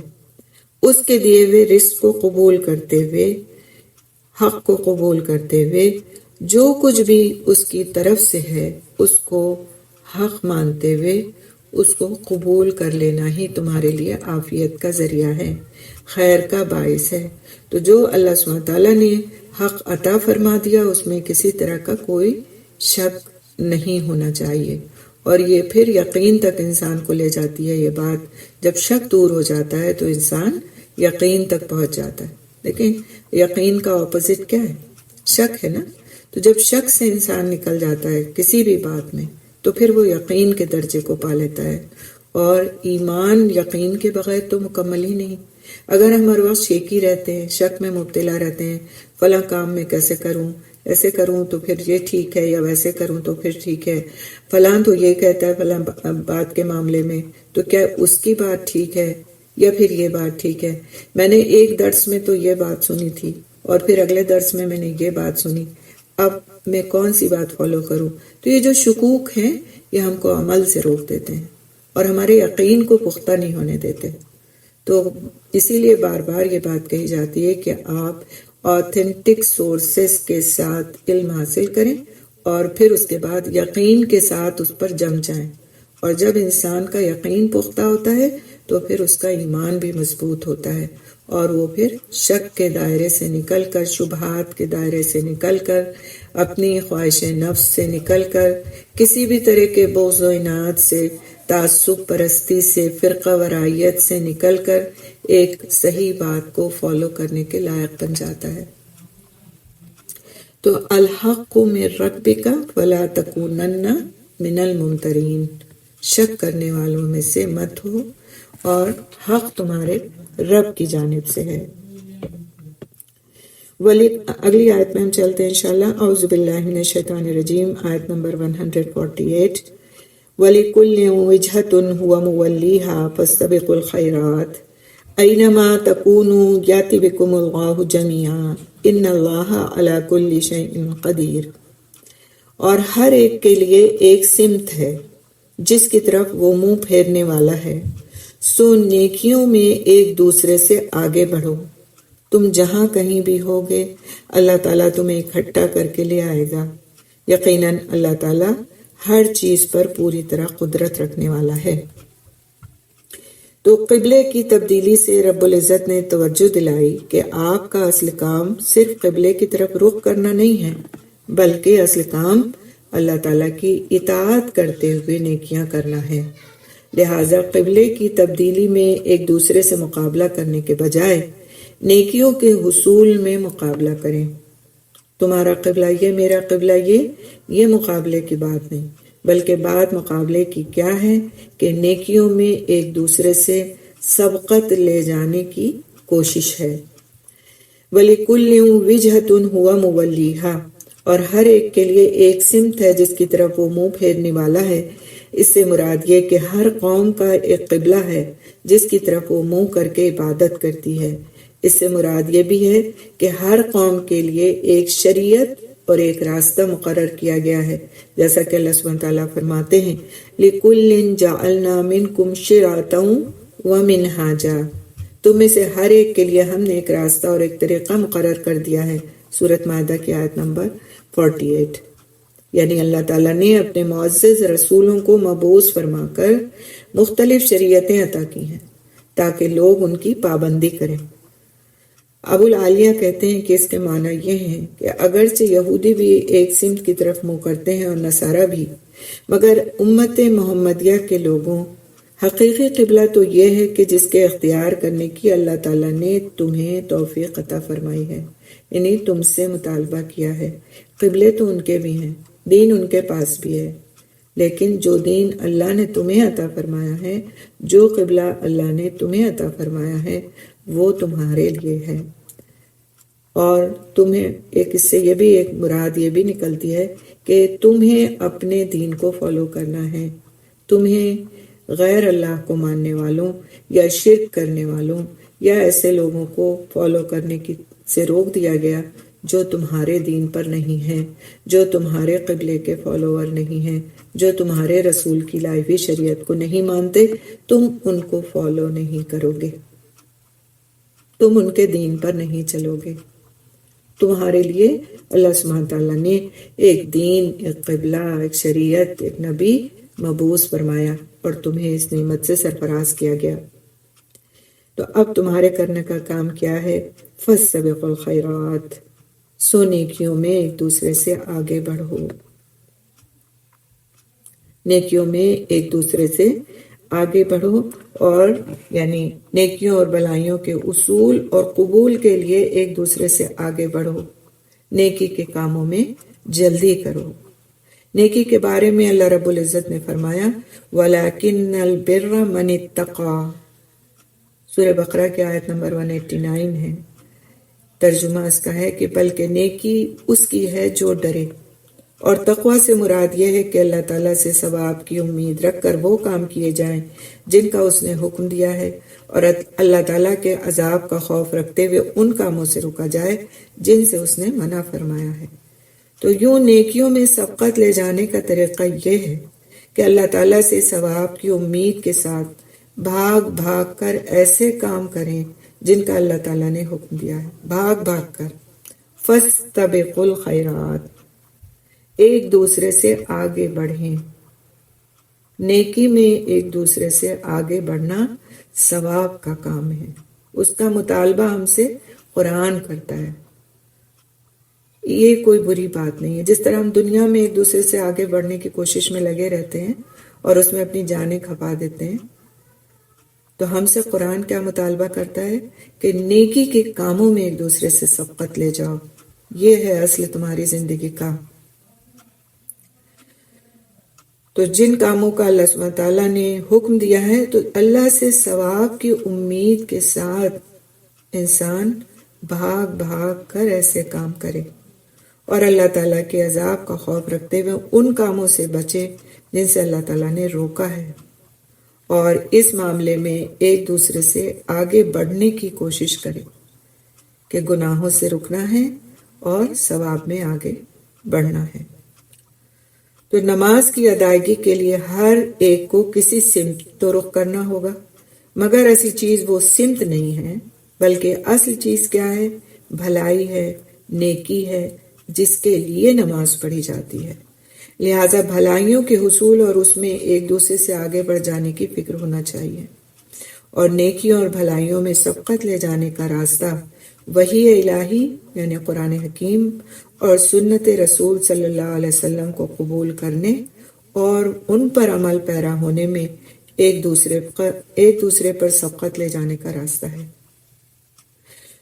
اس کے دیے ہوئے رزق کو قبول کرتے ہوئے، حق کو قبول کرتے ہوئے جو کچھ بھی اس کی طرف سے ہے اس کو حق مانتے ہوئے اس کو قبول کر لینا ہی تمہارے لیے عافیت کا ذریعہ ہے، خیر کا باعث ہے۔ تو جو اللہ سبحانہ تعالیٰ نے حق عطا فرما دیا اس میں کسی طرح کا کوئی شک نہیں ہونا چاہیے، اور یہ پھر یقین تک انسان کو لے جاتی ہے۔ یہ بات جب شک دور ہو جاتا ہے تو انسان یقین تک پہنچ جاتا ہے۔ لیکن یقین کا اپوزٹ کیا ہے؟ شک ہے نا۔ تو جب شک سے انسان نکل جاتا ہے کسی بھی بات میں تو پھر وہ یقین کے درجے کو پا لیتا ہے، اور ایمان یقین کے بغیر تو مکمل ہی نہیں۔ اگر ہم ہر وقت شیکی رہتے ہیں، شک میں مبتلا رہتے ہیں، فلاں کام میں کیسے کروں، ایسے کروں تو پھر یہ ٹھیک ہے یا ویسے کروں تو پھر ٹھیک ہے، فلاں تو یہ کہتا ہے فلاں بات کے معاملے میں تو کیا اس کی بات ٹھیک ہے یا پھر یہ بات ٹھیک ہے، میں نے ایک درس میں تو یہ بات سنی تھی اور پھر اگلے درس میں نے یہ بات سنی، اب میں کون سی بات فالو کروں؟ تو یہ جو شکوک ہیں یہ ہم کو عمل سے روک دیتے ہیں اور ہمارے یقین کو پختہ نہیں ہونے دیتے۔ تو اسی لیے بار بار یہ بات کہی جاتی ہے کہ آپ آتھینٹک سورسز کے ساتھ علم حاصل کریں اور پھر اس کے بعد یقین کے ساتھ اس پر جم جائیں، اور جب انسان کا یقین پختہ ہوتا ہے تو پھر اس کا ایمان بھی مضبوط ہوتا ہے، اور وہ پھر شک کے دائرے سے نکل کر، شبہات کے دائرے سے نکل کر، اپنی خواہش نفس سے نکل کر، کسی بھی طرح کے بغض و عناد سے، تعصب پرستی سے، فرقہ وارائیت سے نکل کر ایک صحیح بات کو فالو کرنے کے لائق بن جاتا ہے۔ تو الحق من ربک فلا تکونن من الممترین، شک کرنے والوں میں سے مت ہو اور حق تمہارے رب کی جانب سے ہے۔ اگلی آیت میں ہم چلتے ہیں انشاءاللہ۔ اعوذ باللہ من الشیطان الرجیم، آیت نمبر 148۔ وَلِكُلٍّ وِجْهَةٌ هُوَ مُوَلِّيهَا فَاسْتَبِقُوا الْخَيْرَاتِ أَيْنَمَا تَكُونُوا يَأْتِ بِكُمُ اللَّهُ جَمِيعًا إِنَّ اللَّهَ عَلَى كُلِّ شَيْءٍ قَدِيرٌ۔ اور ہر ایک کے لیے ایک سمت ہے جس کی طرف وہ منہ پھیرنے والا ہے، سو نیکیوں میں ایک دوسرے سے آگے بڑھو، تم جہاں کہیں بھی ہوگے اللہ تعالیٰ تمہیں اکٹھا کر کے لے آئے گا، یقیناً اللہ تعالیٰ ہر چیز پر پوری طرح قدرت رکھنے والا ہے۔ تو قبلے کی تبدیلی سے رب العزت نے توجہ دلائی کہ آپ کا اصل کام صرف قبلے کی طرف رخ کرنا نہیں ہے، بلکہ اصل کام اللہ تعالیٰ کی اطاعت کرتے ہوئے نیکیاں کرنا ہے۔ لہٰذا قبلے کی تبدیلی میں ایک دوسرے سے مقابلہ کرنے کے بجائے نیکیوں کے حصول میں مقابلہ کریں۔ تمہارا قبلہ یہ، میرا قبلہ یہ مقابلے کی بات نہیں، بلکہ بات مقابلے کی کیا ہے کہ نیکیوں میں ایک دوسرے سے سبقت لے جانے کی کوشش ہے۔ وَلِكُلٍّ وِجْهَةٌ هُوَ مُوَلِّيهَا، اور ہر ایک کے لیے ایک سمت ہے جس کی طرف وہ منہ پھیرنے والا ہے۔ اس سے مراد یہ کہ ہر قوم کا ایک قبلہ ہے جس کی طرف وہ منہ کر کے عبادت کرتی ہے۔ اس سے مراد یہ بھی ہے کہ ہر قوم کے لیے ایک شریعت اور ایک راستہ مقرر کیا گیا ہے، جیسا کہ اللہ سبحانہ تعالیٰ فرماتے ہیں لِكُلٍّ جَعَلْنَا مِنْكُمْ شِرْعَةً وَمِنْهَاجًا، تم میں سے ہر ایک کے لیے ہم نے ایک راستہ اور ایک طریقہ مقرر کر دیا ہے۔ سورۃ مائدہ کی آیت نمبر 48۔ یعنی اللہ تعالیٰ نے اپنے معزز رسولوں کو مبعوث فرما کر مختلف شریعتیں عطا کی ہیں تاکہ لوگ ان کی پابندی کریں۔ ابو العالیہ کہتے ہیں کہ اس کے معنی یہ ہیں کہ اگرچہ یہودی بھی ایک سمت کی طرف منہ کرتے ہیں اور نصارہ بھی، مگر امت محمدیہ کے لوگوں حقیقی قبلہ تو یہ ہے کہ جس کے اختیار کرنے کی اللہ تعالیٰ نے تمہیں توفیق عطا فرمائی ہے، یعنی تم سے مطالبہ کیا ہے۔ قبلے تو ان کے بھی ہیں، دین ان کے پاس بھی ہے، لیکن جو دین اللہ نے تمہیں عطا فرمایا ہے، جو قبلہ اللہ نے تمہیں عطا فرمایا ہے، وہ تمہارے لیے ہے۔ اور تمہیں اس سے یہ بھی ایک مراد یہ بھی نکلتی ہے کہ تمہیں اپنے دین کو فالو کرنا ہے، تمہیں غیر اللہ کو ماننے والوں یا شرک کرنے والوں یا ایسے لوگوں کو فالو کرنے سے روک دیا گیا جو تمہارے دین پر نہیں ہیں، جو تمہارے قبلے کے فالوور نہیں ہیں، جو تمہارے رسول کی لائی ہوئی شریعت کو نہیں مانتے، تم ان کو فالو نہیں کرو گے، تم ان کے دین پر نہیں چلو گے۔ تمہارے لیے اللہ سبحانہ تعالیٰ نے ایک دین، ایک قبلہ، ایک شریعت، ایک نبی مبعوث فرمایا اور تمہیں اس نعمت سے سرفراز کیا گیا۔ تو اب تمہارے کرنے کا کام کیا ہے؟ فَاسْتَبِقُوا الْخَيْرَاتِ، سو نیکیوں میں ایک دوسرے سے آگے بڑھو، نیکیوں میں ایک دوسرے سے آگے بڑھو، اور یعنی نیکیوں اور بلائیوں کے اصول اور قبول کے لیے ایک دوسرے سے آگے بڑھو، نیکی کے کاموں میں جلدی کرو۔ نیکی کے بارے میں اللہ رب العزت نے فرمایا وَلَكِنَّ الْبِرَّ مَنِ اتَّقَىٰ، سورہ بقرہ کی آیت نمبر 189 ہے۔ ترجمہ اس کا ہے کہ بلکہ نیکی اس کی ہے جو ڈرے، اور تقویٰ سے مراد یہ ہے کہ اللہ تعالیٰ سے ثواب کی امید رکھ کر وہ کام کیے جائیں جن کا اس نے حکم دیا ہے، اور اللہ تعالیٰ کے عذاب کا خوف رکھتے ہوئے ان کاموں سے رکا جائے جن سے اس نے منع فرمایا ہے۔ تو یوں نیکیوں میں سبقت لے جانے کا طریقہ یہ ہے کہ اللہ تعالیٰ سے ثواب کی امید کے ساتھ بھاگ بھاگ کر ایسے کام کریں جن کا اللہ تعالیٰ نے حکم دیا ہے، بھاگ بھاگ کر۔ فَاسْتَبِقُوا الْخَيْرَاتِ، ایک دوسرے سے آگے بڑھیں۔ نیکی میں ایک دوسرے سے آگے بڑھنا ثواب کا کام ہے، اس کا مطالبہ ہم سے قرآن کرتا ہے۔ یہ کوئی بری بات نہیں ہے۔ جس طرح ہم دنیا میں ایک دوسرے سے آگے بڑھنے کی کوشش میں لگے رہتے ہیں اور اس میں اپنی جانیں کھپا دیتے ہیں، تو ہم سے قرآن کیا مطالبہ کرتا ہے کہ نیکی کے کاموں میں ایک دوسرے سے سبقت لے جاؤ، یہ ہے اصل تمہاری زندگی کا۔ تو جن کاموں کا اللہ سبحانہ تعالیٰ نے حکم دیا ہے تو اللہ سے ثواب کی امید کے ساتھ انسان بھاگ بھاگ کر ایسے کام کرے، اور اللہ تعالیٰ کے عذاب کا خوف رکھتے ہوئے ان کاموں سے بچے جن سے اللہ تعالیٰ نے روکا ہے، اور اس معاملے میں ایک دوسرے سے آگے بڑھنے کی کوشش کرے کہ گناہوں سے رکنا ہے اور ثواب میں آگے بڑھنا ہے۔ تو نماز کی ادائیگی کے لیے ہر ایک کو کسی سمت تو رخ کرنا ہوگا، مگر اصل چیز وہ سمت نہیں ہے، بلکہ اصل چیز کیا ہے؟ بھلائی ہے، نیکی ہے، جس کے لیے نماز پڑھی جاتی ہے۔ لہٰذا بھلائیوں کے حصول اور اس میں ایک دوسرے سے آگے بڑھ جانے کی فکر ہونا چاہیے، اور نیکیوں اور بھلائیوں میں سبقت لے جانے کا راستہ وحی الہی یعنی قرآن حکیم اور سنت رسول صلی اللہ علیہ وسلم کو قبول کرنے اور ان پر عمل پیرا ہونے میں ایک دوسرے پر سبقت لے جانے کا راستہ ہے۔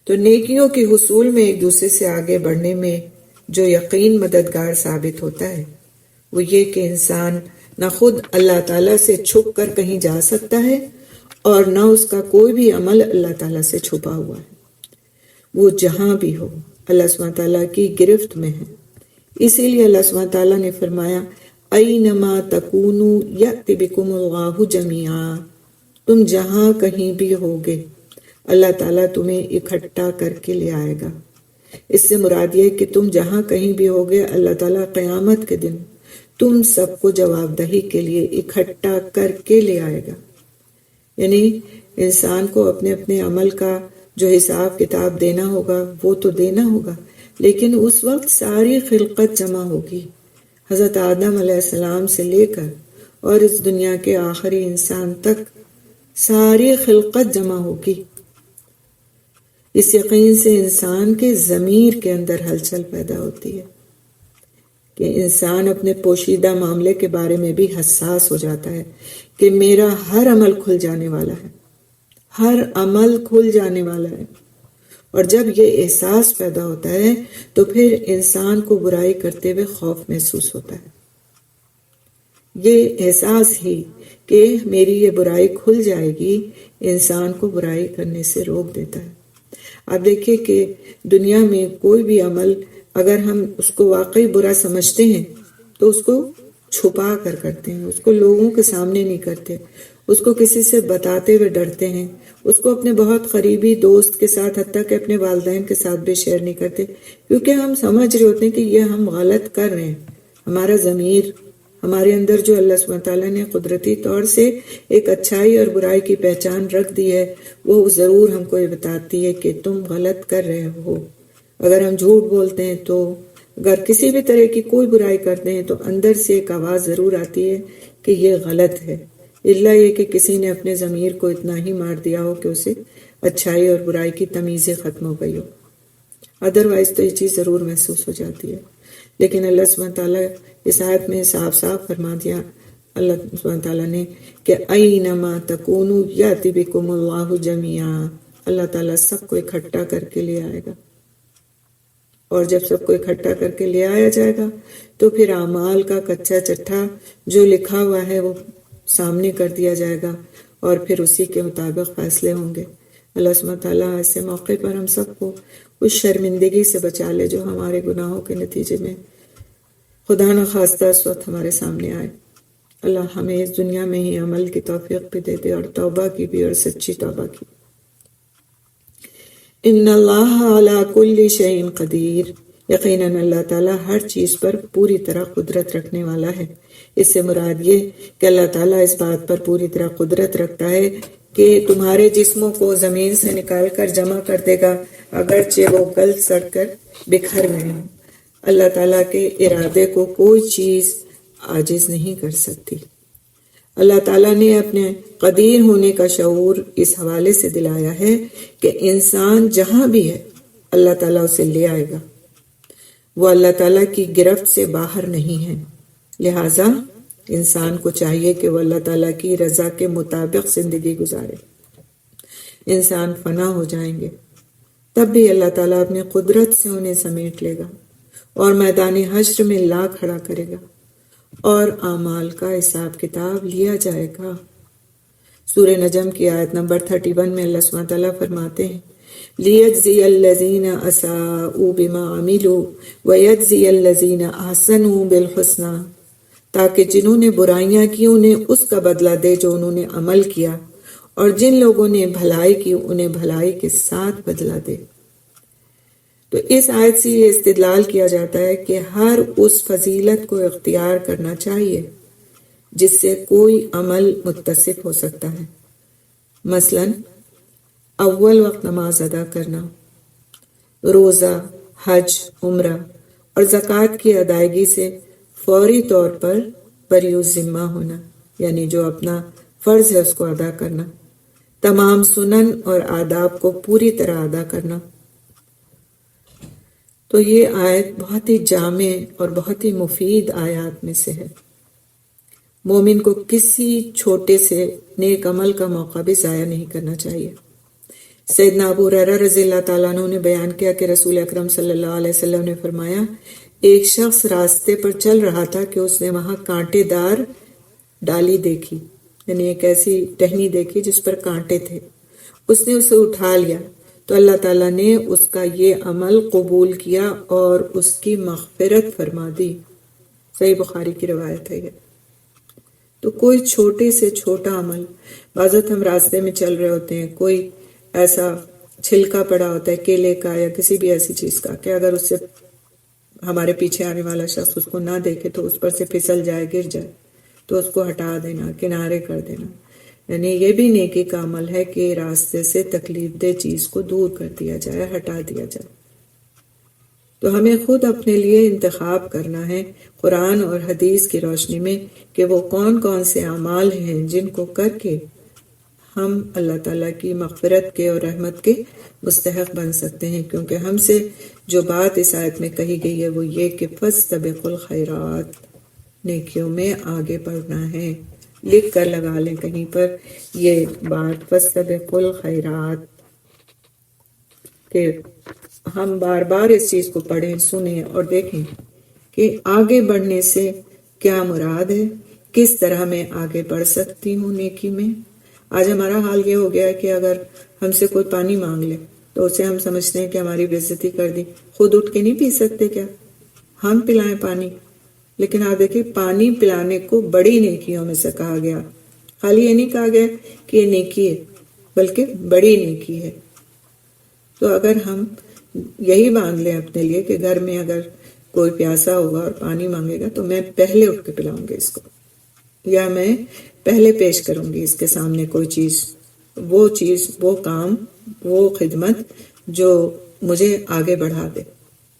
تو نیکیوں کے حصول میں ایک دوسرے سے آگے بڑھنے میں جو یقین مددگار ثابت ہوتا ہے وہ یہ کہ انسان نہ خود اللہ تعالیٰ سے چھپ کر کہیں جا سکتا ہے اور نہ اس کا کوئی بھی عمل اللہ تعالیٰ سے چھپا ہوا ہے، وہ جہاں بھی ہو اللہ سبحانہ تعالیٰ کی گرفت میں ہے۔ اسی لیے اللہ سبحانہ تعالیٰ نے فرمایا اینما تکونوا یأتی بکم اللہ جمیعا، تم جہاں کہیں بھی ہوگے اللہ تعالیٰ تمہیں اکٹھا کر کے لے آئے گا۔ اس سے مراد یہ کہ تم جہاں کہیں بھی ہوگے، اللہ تعالیٰ قیامت کے دن تم سب کو جواب دہی کے لیے اکٹھا کر کے لے آئے گا۔ یعنی انسان کو اپنے اپنے عمل کا جو حساب کتاب دینا ہوگا وہ تو دینا ہوگا، لیکن اس وقت ساری خلقت جمع ہوگی، حضرت آدم علیہ السلام سے لے کر اور اس دنیا کے آخری انسان تک ساری خلقت جمع ہوگی۔ اس یقین سے انسان کے ضمیر کے اندر ہلچل پیدا ہوتی ہے کہ انسان اپنے پوشیدہ معاملے کے بارے میں بھی حساس ہو جاتا ہے کہ میرا ہر عمل کھل جانے والا ہے، ہر عمل کھل جانے والا ہے۔ اور جب یہ احساس پیدا ہوتا ہے تو پھر انسان کو برائی کرتے ہوئے خوف محسوس ہوتا ہے۔ یہ احساس ہی کہ میری یہ برائی کھل جائے گی انسان کو برائی کرنے سے روک دیتا ہے۔ آپ دیکھیں کہ دنیا میں کوئی بھی عمل اگر ہم اس کو واقعی برا سمجھتے ہیں تو اس کو چھپا کر کرتے ہیں، اس کو لوگوں کے سامنے نہیں کرتے، اس کو کسی سے بتاتے ہوئے ڈرتے ہیں، اس کو اپنے بہت قریبی دوست کے ساتھ حتیٰ کہ اپنے والدین کے ساتھ بھی شیئر نہیں کرتے، کیونکہ ہم سمجھ رہے ہوتے ہیں کہ یہ ہم غلط کر رہے ہیں۔ ہمارا ضمیر، ہمارے اندر جو اللہ سبحانہ تعالیٰ نے قدرتی طور سے ایک اچھائی اور برائی کی پہچان رکھ دی ہے، وہ ضرور ہم کو یہ بتاتی ہے کہ تم غلط کر رہے ہو۔ اگر ہم جھوٹ بولتے ہیں تو، اگر کسی بھی طرح کی کوئی برائی کرتے ہیں تو اندر سے ایک آواز ضرور آتی ہے کہ یہ غلط ہے، الا یہ کہ کسی نے اپنے ضمیر کو اتنا ہی مار دیا ہو کہ اسے اچھائی اور برائی کی تمیزیں ختم ہو گئی ہو، ادروائز تو یہ چیز ضرور محسوس ہو جاتی ہے۔ لیکن اللہ سبحانہ تعالیٰ اس آیت میں صاف صاف فرما دیا اللہ سبحانہ تعالیٰ نے کہ اینما تکونوا یأتی بکم اللہ جمیعا، اللہ تعالیٰ سب کو اکٹھا کر کے لے آئے گا، اور جب سب کو اکٹھا کر کے لے آیا جائے گا تو پھر اعمال کا کچا چٹھا جو لکھا ہوا ہے وہ سامنے کر دیا جائے گا اور پھر اسی کے مطابق فیصلے ہوں گے۔ اللہ سبحانہ تعالیٰ ایسے موقع پر ہم سب کو اس شرمندگی سے بچا لے جو ہمارے گناہوں کے نتیجے میں خدا نخواستہ اس وقت ہمارے سامنے آئے۔ اللہ ہمیں اس دنیا میں ہی عمل کی توفیق بھی دے دے، اور توبہ کی بھی، اور سچی توبہ کی۔ ان اللہ علی کل شیء قدیر، یقیناً اللہ تعالیٰ ہر چیز پر پوری طرح قدرت رکھنے والا ہے۔ اس سے مراد یہ کہ اللہ تعالیٰ اس بات پر پوری طرح قدرت رکھتا ہے کہ تمہارے جسموں کو زمین سے نکال کر جمع کر دے گا، اگرچہ وہ گل سڑ کر بکھر گئے ہوں۔ اللہ تعالیٰ کے ارادے کو کوئی چیز عاجز نہیں کر سکتی۔ اللہ تعالیٰ نے اپنے قدیر ہونے کا شعور اس حوالے سے دلایا ہے کہ انسان جہاں بھی ہے اللہ تعالیٰ اسے لے آئے گا، وہ اللہ تعالیٰ کی گرفت سے باہر نہیں ہے۔ لہٰذا انسان کو چاہیے کہ وہ اللہ تعالیٰ کی رضا کے مطابق زندگی گزارے۔ انسان فنا ہو جائیں گے تب بھی اللہ تعالیٰ اپنے قدرت سے انہیں سمیٹ لے گا اور میدان حشر میں لا کھڑا کرے گا اور اعمال کا حساب کتاب لیا جائے گا۔ سورہ نجم کی آیت نمبر 31 میں اللہ سبحانہ تعالیٰ فرماتے ہیں لِيَجْزِيَ الَّذِينَ أَسَاءُوا بِمَا عَمِلُوا وَيَجْزِيَ الَّذِينَ أَحْسَنُوا بِالْحُسْنَى، تاکہ جنہوں نے برائیاں کی انہیں اس کا بدلہ دے جو انہوں نے عمل کیا، اور جن لوگوں نے بھلائی کی انہیں بھلائی کے ساتھ بدلہ دے۔ تو اس آیت سے یہ استدلال کیا جاتا ہے کہ ہر اس فضیلت کو اختیار کرنا چاہیے جس سے کوئی عمل متصف ہو سکتا ہے، مثلا اول وقت نماز ادا کرنا، روزہ، حج، عمرہ اور زکوٰۃ کی ادائیگی سے فوری طور پر بری ذمہ ہونا، یعنی جو اپنا فرض ہے اس کو ادا کرنا، تمام سنن اور آداب کو پوری طرح ادا کرنا۔ تو یہ آیت بہت ہی جامع اور بہت ہی مفید آیات میں سے ہے۔ مومن کو کسی چھوٹے سے نیک عمل کا موقع بھی ضائع نہیں کرنا چاہیے۔ سیدنا ابو ہریرہ رضی اللہ تعالیٰ عنہ نے بیان کیا کہ رسول اکرم صلی اللہ علیہ وسلم نے فرمایا ایک شخص راستے پر چل رہا تھا کہ اس نے وہاں کانٹے دار ڈالی دیکھی، یعنی ایک ایسی ٹہنی دیکھی جس پر کانٹے تھے، اس نے اسے اٹھا لیا تو اللہ تعالیٰ نے اس کا یہ عمل قبول کیا اور اس کی مغفرت فرما دی۔ صحیح بخاری کی روایت ہے یہ۔ تو کوئی چھوٹے سے چھوٹا عمل، بعض وقت ہم راستے میں چل رہے ہوتے ہیں، کوئی ایسا چھلکا پڑا ہوتا ہے کیلے کا یا کسی بھی ایسی چیز کا کہ اگر اس سے ہمارے پیچھے آنے والا شخص اس کو نہ دیکھے تو اس پر سے پھسل جائے گر جائے تو اس کو ہٹا دینا، کنارے کر دینا، یعنی یہ بھی نیکی کا عمل ہے کہ راستے سے تکلیف دہ چیز کو دور کر دیا جائے، ہٹا دیا جائے۔ تو ہمیں خود اپنے لیے انتخاب کرنا ہے قرآن اور حدیث کی روشنی میں کہ وہ کون کون سے اعمال ہیں جن کو کر کے ہم اللہ تعالیٰ کی مغفرت کے اور رحمت کے مستحق بن سکتے ہیں، کیونکہ ہم سے جو بات اس آیت میں کہی گئی ہے وہ یہ کہ فاستبقوا الخیرات، نیکیوں میں آگے بڑھنا ہے۔ لکھ کر لگا لیں کہیں پر یہ بات فاستبقوا الخیرات، کہ ہم بار بار اس چیز کو پڑھیں، سنیں اور دیکھیں کہ آگے بڑھنے سے کیا مراد ہے، کس طرح میں آگے بڑھ سکتی ہوں نیکی میں۔ آج ہمارا حال یہ ہو گیا ہے کہ اگر ہم سے کوئی پانی مانگ لے تو اسے ہم سمجھتے ہیں کہ ہماری بے عزتی کر دی، خود اٹھ کے نہیں پی سکتے کیا؟ ہم پلائیں پانی، لیکن آپ دیکھیں پانی پلانے کو بڑی نیکیوں میں سے کہا گیا، خالی یہ نہیں کہا گیا کہ یہ نیکی ہے بلکہ بڑی نیکی ہے۔ تو اگر ہم یہی باندھ لیں اپنے لیے کہ گھر میں اگر کوئی پیاسا ہوگا اور پانی مانگے گا تو میں پہلے اٹھ کے پلاؤں گی اس کو، یا میں پہلے پیش کروں گی اس کے سامنے کوئی چیز، وہ کام، وہ خدمت جو مجھے آگے بڑھا دے،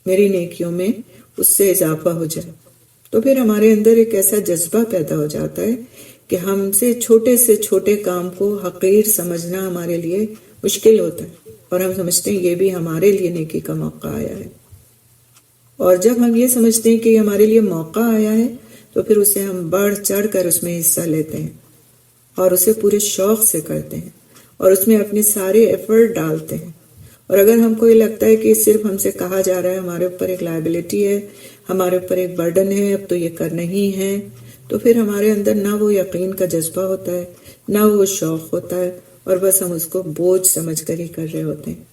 میری نیکیوں میں اس سے اضافہ ہو جائے، تو پھر ہمارے اندر ایک ایسا جذبہ پیدا ہو جاتا ہے کہ ہم سے چھوٹے کام کو حقیر سمجھنا ہمارے لیے مشکل ہوتا ہے، اور ہم سمجھتے ہیں یہ بھی ہمارے لیے نیکی کا موقع آیا ہے۔ اور جب ہم یہ سمجھتے ہیں کہ یہ ہمارے لیے موقع آیا ہے تو پھر اسے ہم بڑھ چڑھ کر اس میں حصہ لیتے ہیں اور اسے پورے شوق سے کرتے ہیں اور اس میں اپنے سارے ایفرٹ ڈالتے ہیں۔ اور اگر ہم کو یہ لگتا ہے کہ صرف ہم سے کہا جا رہا ہے، ہمارے اوپر ایک لائبلٹی ہے، ہمارے اوپر ایک برڈن ہے، اب تو یہ کرنا ہی ہے، تو پھر ہمارے اندر نہ وہ یقین کا جذبہ ہوتا ہے، نہ وہ شوق ہوتا ہے، اور بس ہم اس کو بوجھ سمجھ کر ہی کر رہے ہوتے ہیں۔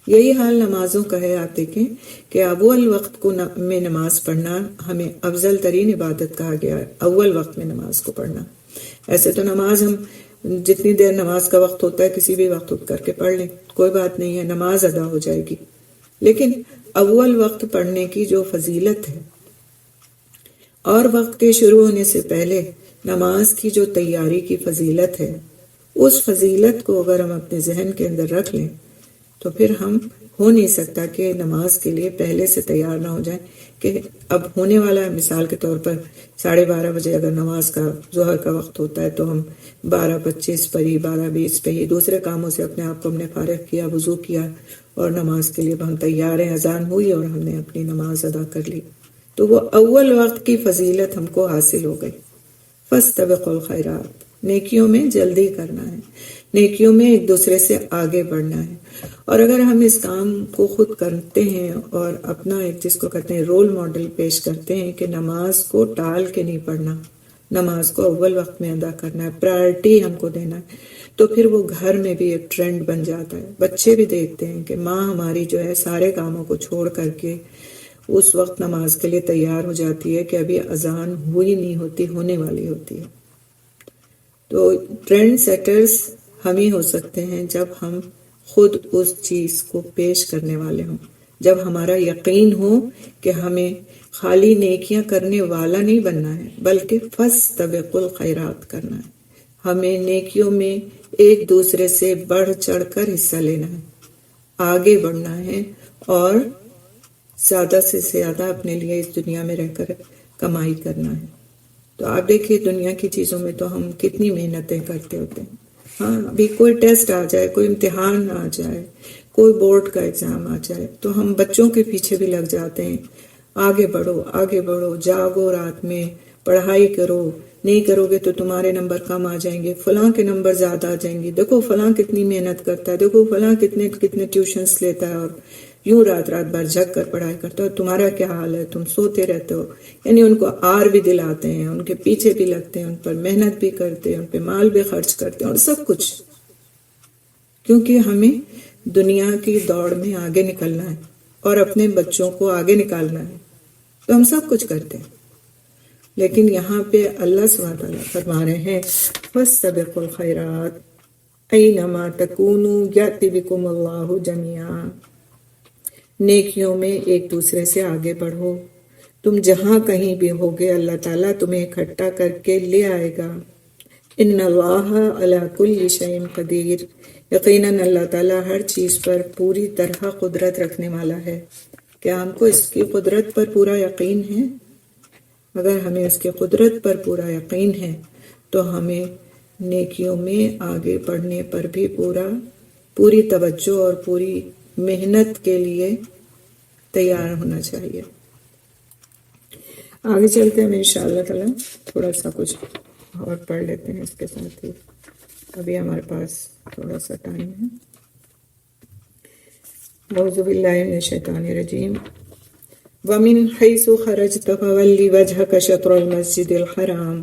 یہی حال نمازوں کا ہے۔ آپ دیکھیں کہ اول وقت میں نماز پڑھنا ہمیں افضل ترین عبادت کہا گیا ہے، اول وقت میں نماز کو پڑھنا۔ ایسے تو نماز ہم جتنی دیر نماز کا وقت ہوتا ہے کسی بھی وقت اٹھ کر کے پڑھ لیں، کوئی بات نہیں ہے، نماز ادا ہو جائے گی، لیکن اول وقت پڑھنے کی جو فضیلت ہے اور وقت کے شروع ہونے سے پہلے نماز کی جو تیاری کی فضیلت ہے، اس فضیلت کو اگر ہم اپنے ذہن کے اندر رکھ لیں تو پھر ہم ہو نہیں سکتا کہ نماز کے لیے پہلے سے تیار نہ ہو جائیں کہ اب ہونے والا ہے۔ مثال کے طور پر 12:30 بجے اگر نماز کا ظہر کا وقت ہوتا ہے تو ہم 12:25 پر ہی 12:20 پہ ہی دوسرے کاموں سے اپنے آپ کو ہم نے فارغ کیا، وضو کیا اور نماز کے لیے ہم تیار ہیں، اذان ہوئی اور ہم نے اپنی نماز ادا کر لی، تو وہ اول وقت کی فضیلت ہم کو حاصل ہو گئی۔ فاستبقوا الخیرات، نیکیوں میں جلدی کرنا ہے، نیکیوں میں ایک دوسرے سے آگے بڑھنا ہے۔ اور اگر ہم اس کام کو خود کرتے ہیں اور اپنا ایک جس کو کہتے ہیں رول ماڈل پیش کرتے ہیں کہ نماز کو ٹال کے نہیں پڑھنا، نماز کو اول وقت میں ادا کرنا ہے، پرائرٹی ہم کو دینا ہے، تو پھر وہ گھر میں بھی ایک ٹرینڈ بن جاتا ہے۔ بچے بھی دیکھتے ہیں کہ ماں ہماری جو ہے سارے کاموں کو چھوڑ کر کے اس وقت نماز کے لیے تیار ہو جاتی ہے کہ ابھی اذان ہوئی نہیں ہوتی، ہونے والی ہوتی ہے۔ تو ٹرینڈ سیٹرز ہم ہی ہو سکتے ہیں جب ہم خود اس چیز کو پیش کرنے والے ہوں، جب ہمارا یقین ہو کہ ہمیں خالی نیکیاں کرنے والا نہیں بننا ہے بلکہ فاستبقوا الخیرات کرنا ہے، ہمیں نیکیوں میں ایک دوسرے سے بڑھ چڑھ کر حصہ لینا ہے، آگے بڑھنا ہے اور زیادہ سے زیادہ اپنے لیے اس دنیا میں رہ کر کمائی کرنا ہے۔ تو آپ دیکھیے دنیا کی چیزوں میں تو ہم کتنی محنتیں کرتے ہوتے ہیں۔ ہاں، ابھی کوئی ٹیسٹ آ جائے، کوئی امتحان آ جائے، کوئی بورڈ کا ایگزام آ جائے تو ہم بچوں کے پیچھے بھی لگ جاتے ہیں، آگے بڑھو آگے بڑھو، جاگو رات میں، پڑھائی کرو، نہیں کرو گے تو تمہارے نمبر کم آ جائیں گے، فلاں کے نمبر زیادہ آ جائیں گے، دیکھو فلاں کتنی محنت کرتا ہے، دیکھو فلاں کتنے ٹیوشنز لیتا ہے اور یوں رات بھر جگ کر پڑھائی کرتا ہے، تمہارا کیا حال ہے، تم سوتے رہتے ہو۔ یعنی ان کو آر بھی دلاتے ہیں، ان کے پیچھے بھی لگتے ہیں، ان پر محنت بھی کرتے ہیں، ان پہ مال بھی خرچ کرتے ہیں اور سب کچھ، کیونکہ ہمیں دنیا کی دوڑ میں آگے نکلنا ہے اور اپنے بچوں کو آگے نکالنا ہے، تو ہم سب کچھ کرتے ہیں۔ لیکن یہاں پہ اللہ سبحانہ وتعالیٰ فرما رہے ہیں فاستبقوا الخیرات، اینما تکونوا یأتی بکم اللہ جمیعا، نیکیوں میں ایک دوسرے سے آگے بڑھو، تم جہاں کہیں بھی ہوگے اللہ تعالیٰ تمہیں اکٹھا کر کے لے آئے گا۔ ان اللہ علی کل شیء قدیر، یقیناً اللہ تعالیٰ ہر چیز پر پوری طرح قدرت رکھنے والا ہے۔ کیا ہم کو اس کی قدرت پر پورا یقین ہے؟ اگر ہمیں اس کی قدرت پر پورا یقین ہے تو ہمیں نیکیوں میں آگے بڑھنے پر بھی پوری توجہ اور پوری محنت کے لیے تیار ہونا چاہیے۔ آگے چلتے ہیں انشاءاللہ تعالیٰ، تھوڑا سا کچھ اور پڑھ لیتے ہیں اس کے ساتھ ہی، ابھی ہمارے پاس تھوڑا سا ٹائم ہے۔ اعوذ باللہ من الشیطان الرجیم۔ وَمِنْ حَيْثُ خَرَجْتَ فَوَلِّ وَجْهَكَ شَطْرَ الْمَسْجِدِ الْحَرَامِ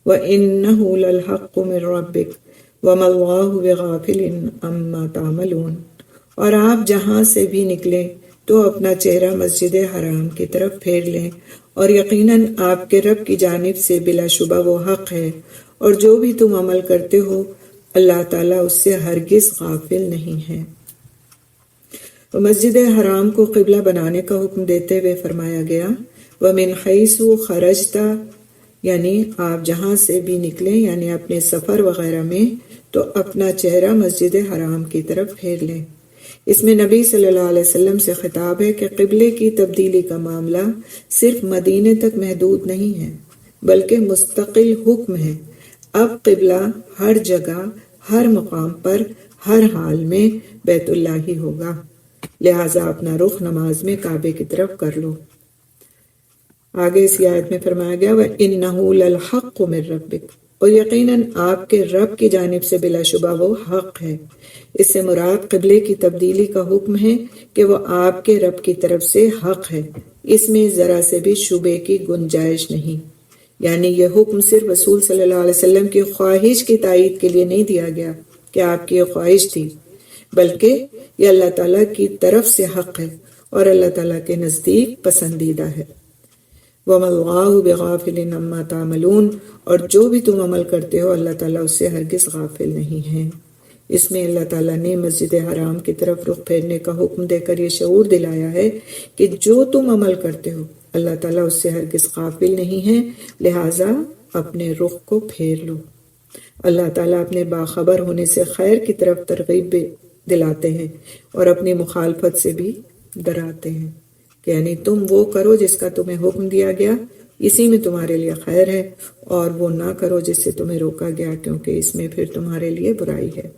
وَإِنَّهُ لَلْحَقُّ مِنْ رَبِّكَ وَمَا اللَّهُ بِغَافِلٍ عَمَّا تَعْمَلُونَ، اور آپ جہاں سے بھی نکلیں تو اپنا چہرہ مسجد حرام کی طرف پھیر لیں، اور یقیناً آپ کے رب کی جانب سے بلا شبہ وہ حق ہے، اور جو بھی تم عمل کرتے ہو اللہ تعالیٰ اس سے ہرگز غافل نہیں ہے۔ مسجد حرام کو قبلہ بنانے کا حکم دیتے ہوئے فرمایا گیا وَمِنْ حَيْثُ خَرَجْتَ، یعنی آپ جہاں سے بھی نکلیں، یعنی اپنے سفر وغیرہ میں، تو اپنا چہرہ مسجد حرام کی طرف پھیر لیں۔ اس میں نبی صلی اللہ علیہ وسلم سے خطاب ہے کہ قبلے کی تبدیلی کا معاملہ صرف مدینے تک محدود نہیں ہے بلکہ مستقل حکم ہے۔ اب قبلہ ہر جگہ، ہر مقام پر، ہر حال میں بیت اللہ ہی ہوگا، لہٰذا اپنا رخ نماز میں کعبے کی طرف کر لو۔ آگے اسی آیت میں فرمایا گیا وَإِنَّهُ لَلْحَقُّ مِنْ رَبِّكَ، اور یقیناً آپ کے رب کی جانب سے بلا شبہ وہ حق ہے۔ اس سے مراد قبلے کی تبدیلی کا حکم ہے کہ وہ آپ کے رب کی طرف سے حق ہے، اس میں ذرا سے بھی شبے کی گنجائش نہیں۔ یعنی یہ حکم صرف رسول صلی اللہ علیہ وسلم کی خواہش کی تائید کے لیے نہیں دیا گیا کہ آپ کی یہ خواہش تھی، بلکہ یہ اللہ تعالیٰ کی طرف سے حق ہے اور اللہ تعالیٰ کے نزدیک پسندیدہ ہے۔ وَمَا اللَّهُ بِغَافِلٍ عَمَّا تَعْمَلُونَ، اور جو بھی تم عمل کرتے ہو اللہ تعالیٰ اس سے ہرگز غافل نہیں ہے۔ اس میں اللہ تعالیٰ نے مسجد حرام کی طرف رخ پھیرنے کا حکم دے کر یہ شعور دلایا ہے کہ جو تم عمل کرتے ہو اللہ تعالیٰ اس سے ہرگز غافل نہیں ہے، لہٰذا اپنے رخ کو پھیر لو۔ اللہ تعالیٰ اپنے باخبر ہونے سے خیر کی طرف ترغیب دلاتے ہیں اور اپنی مخالفت سے بھی ڈراتے ہیں کہ یعنی تم وہ کرو جس کا تمہیں حکم دیا گیا، اسی میں تمہارے لیے خیر ہے، اور وہ نہ کرو جس سے تمہیں روکا گیا، کیونکہ اس میں پھر تمہارے لیے برائی ہے۔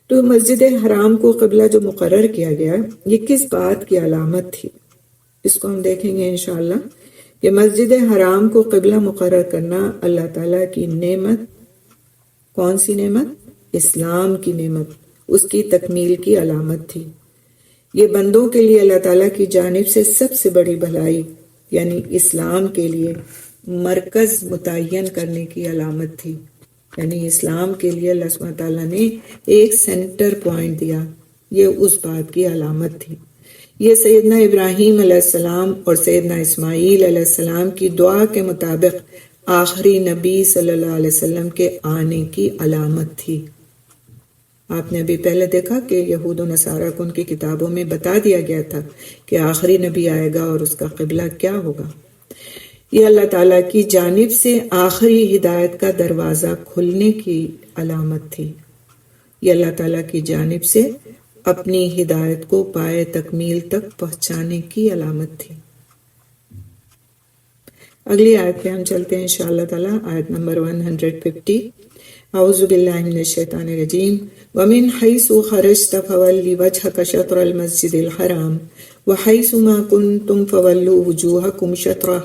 تو مسجد حرام کو قبلہ جو مقرر کیا گیا یہ کس بات کی علامت تھی، اس کو ہم دیکھیں گے انشاءاللہ کہ مسجد حرام کو قبلہ مقرر کرنا اللہ تعالیٰ کی نعمت، کون سی نعمت؟ اسلام کی نعمت، اس کی تکمیل کی علامت تھی۔ یہ بندوں کے لیے اللہ تعالیٰ کی جانب سے سب سے بڑی بھلائی یعنی اسلام کے لیے مرکز متعین کرنے کی علامت تھی، یعنی اسلام کے لیے اللہ سبحانہ تعالیٰ نے ایک سینٹر پوائنٹ دیا، یہ اس بات کی علامت تھی۔ یہ سیدنا ابراہیم علیہ السلام اور سیدنا اسماعیل علیہ السلام کی دعا کے مطابق آخری نبی صلی اللہ علیہ وسلم کے آنے کی علامت تھی۔ آپ نے ابھی پہلے دیکھا کہ یہود و نصارہ کو ان کی کتابوں میں بتا دیا گیا تھا کہ آخری نبی آئے گا اور اس کا قبلہ کیا ہوگا۔ یہ اللہ تعالیٰ کی جانب سے آخری ہدایت کا دروازہ کھلنے کی علامت تھی۔ یہ اللہ تعالیٰ کی جانب سے اپنی ہدایت کو پائے تکمیل تک پہنچانے کی علامت تھی۔ اگلی آیت پہ ہم چلتے ہیں انشاءاللہ تعالیٰ، آیت نمبر 150۔ اعوذ باللہ من الشیطان الرجیم وَمِنْ حَيْثُ خَرَجْتَ فَوَلِّ وَجْهَكَ شَطْرَ الْمَسْجِدِ الْحَرَامِ وَحَيْثُ مَا كُنْتُمْ فَوَلُّوا وُجُوهَكُمْ شَطْرَهُ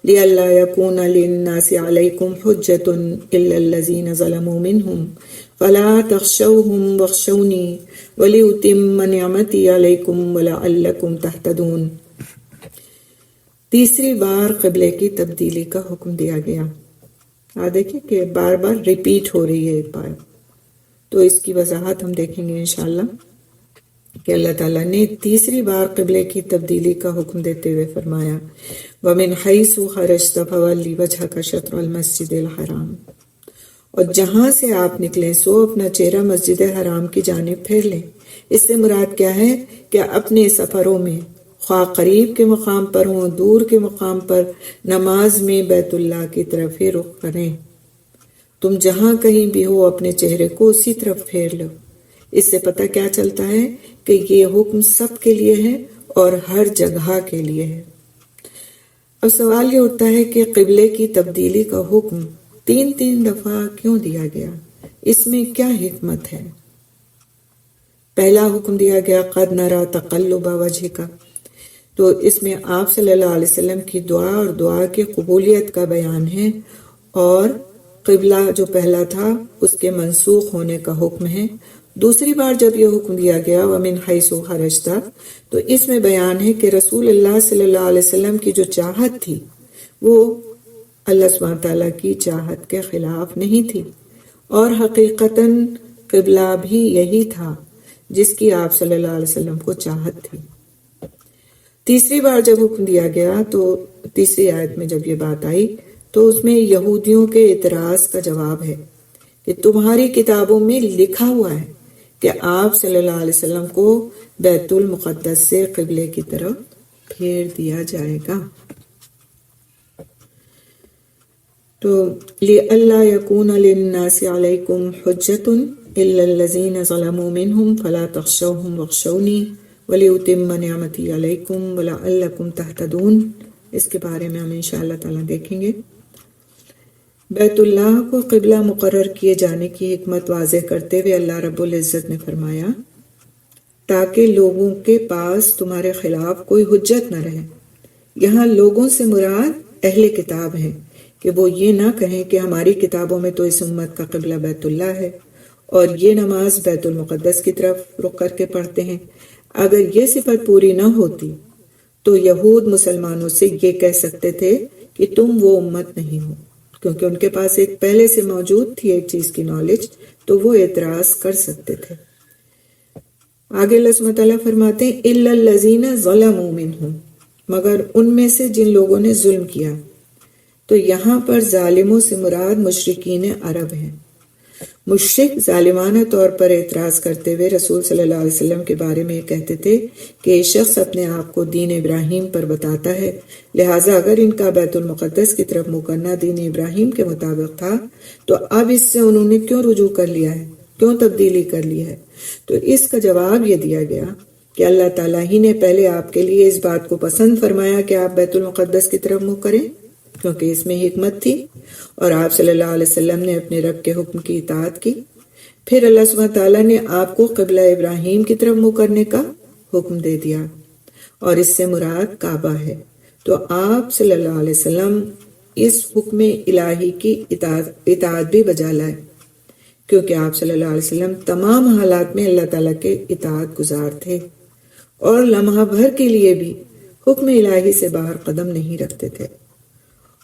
لِئَلَّا يَكُونَ لِلنَّاسِ عَلَيْكُمْ حُجَّةٌ إِلَّا الَّذِينَ ظَلَمُوا مِنْهُمْ فَلَا تَخْشَوْهُمْ وَاخْشَوْنِي وَلِأُتِمَّ نِعْمَتِي عَلَيْكُمْ وَلَعَلَّكُمْ تَهْتَدُونَ۔ تیسری بار قبلے کی تبدیلی کا حکم دیا گیا۔ دیکھیں کہ بار بار ریپیٹ ہو رہی ہے ایک بار، تو اس کی وضاحت ہم دیکھیں گے انشاءاللہ کہ اللہ تعالیٰ نے تیسری بار قبلے کی تبدیلی کا حکم دیتے ہوئے فرمایا وَمِنْ حَيْثُ خَرَجْتَ فَوَلِّ وَجْهَكَ شَطْرَ الْمَسْجِدِ الْحَرَامِ، اور جہاں سے آپ نکلیں سو اپنا چہرہ مسجد حرام کی جانب پھیر لیں۔ اس سے مراد کیا ہے کہ اپنے سفروں میں خواہ قریب کے مقام پر ہوں دور کے مقام پر نماز میں بیت اللہ کی طرف ہی رخ کریں۔ تم جہاں کہیں بھی ہو اپنے چہرے کو اسی طرف پھیر لو۔ اس سے پتہ کیا چلتا ہے کہ یہ حکم سب کے لیے ہے اور ہر جگہ کے لیے ہے۔ اب سوال یہ اٹھتا ہے کہ قبلے کی تبدیلی کا حکم 3 دفعہ کیوں دیا گیا؟ اس میں کیا حکمت ہے؟ پہلا حکم دیا گیا قد نرى تقلب وجهك، تو اس میں آپ صلی اللہ علیہ وسلم کی دعا اور دعا کی قبولیت کا بیان ہے، اور قبلہ جو پہلا تھا اس کے منسوخ ہونے کا حکم ہے۔ دوسری بار جب یہ حکم دیا گیا وَمِنْ حَيْثُ خَرَجْتَ، تو اس میں بیان ہے کہ رسول اللہ صلی اللہ علیہ وسلم کی جو چاہت تھی وہ اللہ سبحانہ تعالیٰ کی چاہت کے خلاف نہیں تھی، اور حقیقتاً قبلہ بھی یہی تھا جس کی آپ صلی اللہ علیہ وسلم کو چاہت تھی۔ تیسری بار جب حکم دیا گیا تو تیسری آیت میں جب یہ بات آئی تو اس میں یہودیوں کے اعتراض کا جواب ہے کہ تمہاری کتابوں میں لکھا ہوا ہے کہ آپ صلی اللہ علیہ وسلم کو بیت المقدس سے قبلے کی طرف پھیر دیا جائے گا۔ تو لِأَلَّا يَكُونَ لِلنَّاسِ عَلَيْكُمْ حُجَّةٌ إِلَّا الَّذِينَ ظَلَمُوا مِنْهُمْ فَلَا تَخْشَوْهُمْ وَاخْشَوْنِي وَلِأُتِمَّ نِعْمَتِي عَلَيْكُمْ وَلَعَلَّكُمْ تَهْتَدُونَ۔ اس کے بارے میں ہم انشاءاللہ تعالیٰ دیکھیں گے۔ بیت اللہ کو قبلہ مقرر کیے جانے کی حکمت واضح کرتے ہوئے اللہ رب العزت نے فرمایا تاکہ لوگوں کے پاس تمہارے خلاف کوئی حجت نہ رہے۔ یہاں لوگوں سے مراد اہل کتاب ہیں کہ وہ یہ نہ کہیں کہ ہماری کتابوں میں تو اس امت کا قبلہ بیت اللہ ہے اور یہ نماز بیت المقدس کی طرف رخ کر کے پڑھتے ہیں۔ اگر یہ صفت پوری نہ ہوتی تو یہود مسلمانوں سے یہ کہہ سکتے تھے کہ تم وہ امت نہیں ہو، کیونکہ ان کے پاس ایک پہلے سے موجود تھی ایک چیز کی نالج، تو وہ اعتراض کر سکتے تھے۔ آگے اللہ سبحانہ تعالیٰ فرماتے ہیں إِلَّا الَّذِينَ ظَلَمُوا مِنْهُمْ، مگر ان میں سے جن لوگوں نے ظلم کیا۔ تو یہاں پر ظالموں سے مراد مشرکین عرب ہیں۔ مشرک ظالمانہ طور پر اعتراض کرتے ہوئے رسول صلی اللہ علیہ وسلم کے بارے میں یہ کہتے تھے کہ یہ شخص اپنے آپ کو دین ابراہیم پر بتاتا ہے، لہٰذا اگر ان کا بیت المقدس کی طرف منہ کرنا دین ابراہیم کے مطابق تھا تو اب اس سے انہوں نے کیوں رجوع کر لیا ہے، کیوں تبدیلی کر لی ہے؟ تو اس کا جواب یہ دیا گیا کہ اللہ تعالیٰ ہی نے پہلے آپ کے لیے اس بات کو پسند فرمایا کہ آپ بیت المقدس کی طرف منہ کریں، کیونکہ اس میں حکمت تھی، اور آپ صلی اللہ علیہ وسلم نے اپنے رب کے حکم کی اطاعت کی۔ پھر اللہ سبحانہ تعالیٰ نے آپ کو قبلہ ابراہیم کی طرف منہ کرنے کا حکم دے دیا، اور اس سے مراد کعبہ ہے۔ تو آپ صلی اللہ علیہ وسلم اس حکم الہی کی اطاعت بھی بجا لائے، کیونکہ آپ صلی اللہ علیہ وسلم تمام حالات میں اللہ تعالیٰ کے اطاعت گزار تھے، اور لمحہ بھر کے لیے بھی حکم الہی سے باہر قدم نہیں رکھتے تھے،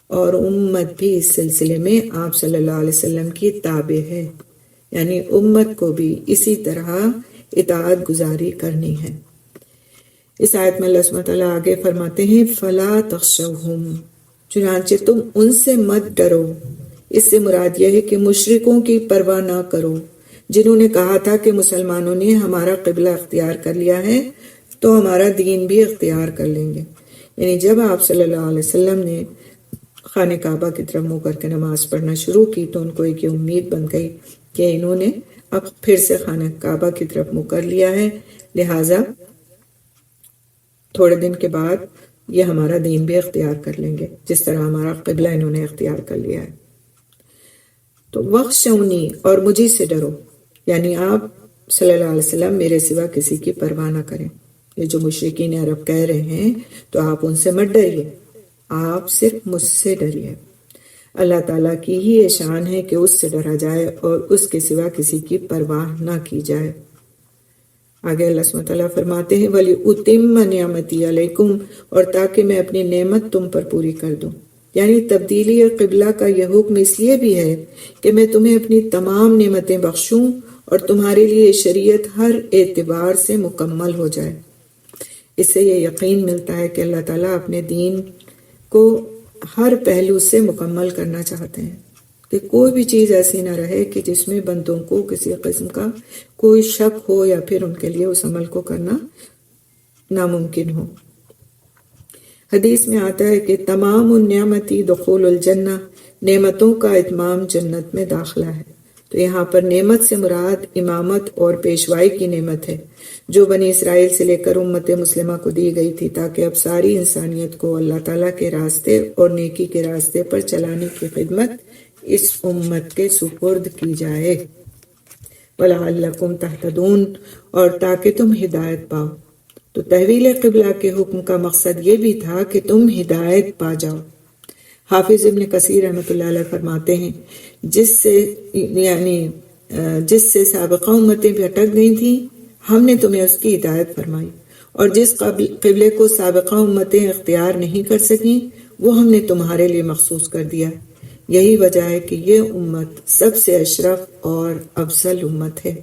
اور امت بھی اس سلسلے میں آپ صلی اللہ علیہ وسلم کی تابع ہے، یعنی امت کو بھی اسی طرح اطاعت گزاری کرنی ہے۔ اس آیت میں اللہ سبحانہ تعالیٰ آگے فرماتے ہیں فَلَا تَخْشَوْهُمْ، چنانچہ تم ان سے مت ڈرو۔ اس سے مراد یہ ہے کہ مشرکوں کی پرواہ نہ کرو جنہوں نے کہا تھا کہ مسلمانوں نے ہمارا قبلہ اختیار کر لیا ہے تو ہمارا دین بھی اختیار کر لیں گے۔ یعنی جب آپ صلی اللہ علیہ وسلم نے خانہ کعبہ کی طرف منہ کر کے نماز پڑھنا شروع کی تو ان کو ایک امید بن گئی کہ انہوں نے اب پھر سے خانہ کعبہ کی طرف منہ کر لیا ہے، لہٰذا تھوڑے دن کے بعد یہ ہمارا دین بھی اختیار کر لیں گے، جس طرح ہمارا قبلہ انہوں نے اختیار کر لیا ہے۔ تو وَاخْشَوْنِی، اور مجھے سے ڈرو، یعنی آپ صلی اللہ علیہ وسلم میرے سوا کسی کی پرواہ نہ کریں۔ یہ جو مشرکین عرب کہہ رہے ہیں تو آپ ان سے مت ڈریے، آپ صرف مجھ سے ڈریے۔ اللہ تعالیٰ کی ہی یہ شان ہے کہ اس سے ڈرا جائے اور اس کے سوا کسی کی پرواہ نہ کی جائے۔ آگے اللہ سبحانہ تعالیٰ فرماتے ہیں وَلِأُتِمَّ نِعْمَتِي عَلَيْكُمْ، اور تاکہ میں اپنی نعمت تم پر پوری کر دوں۔ یعنی تبدیلی قبلہ کا یہ حکم اس لیے بھی ہے کہ میں تمہیں اپنی تمام نعمتیں بخشوں اور تمہارے لیے شریعت ہر اعتبار سے مکمل ہو جائے۔ اس سے یہ یقین ملتا ہے کہ اللہ تعالیٰ اپنے دین کو ہر پہلو سے مکمل کرنا چاہتے ہیں، کہ کوئی بھی چیز ایسی نہ رہے کہ جس میں بندوں کو کسی قسم کا کوئی شک ہو یا پھر ان کے لیے اس عمل کو کرنا ناممکن ہو۔ حدیث میں آتا ہے کہ تمام النعمتی دخول الجنہ، نعمتوں کا اتمام جنت میں داخلہ ہے۔ تو یہاں پر نعمت سے مراد امامت اور پیشوائی کی نعمت ہے، جو بنی اسرائیل سے لے کر امت مسلمہ کو دی گئی تھی، تاکہ اب ساری انسانیت کو اللہ تعالیٰ کے راستے اور نیکی کے راستے پر چلانے کی خدمت اس امت کے سپرد کی جائے۔ وَلَعَلَّكُمْ تَهْتَدُونَ، اور تاکہ تم ہدایت پاؤ۔ تو تحویل قبلہ کے حکم کا مقصد یہ بھی تھا کہ تم ہدایت پا جاؤ۔ حافظ ابن کثیر رحمۃ اللہ علیہ فرماتے ہیں جس سے سابقہ امتیں بھٹک گئی تھیں، ہم نے تمہیں اس کی ہدایت فرمائی، اور جس قبلے کو سابقہ امتیں اختیار نہیں کر سکیں وہ ہم نے تمہارے لیے مخصوص کر دیا۔ یہی وجہ ہے کہ یہ امت سب سے اشرف اور افضل امت ہے۔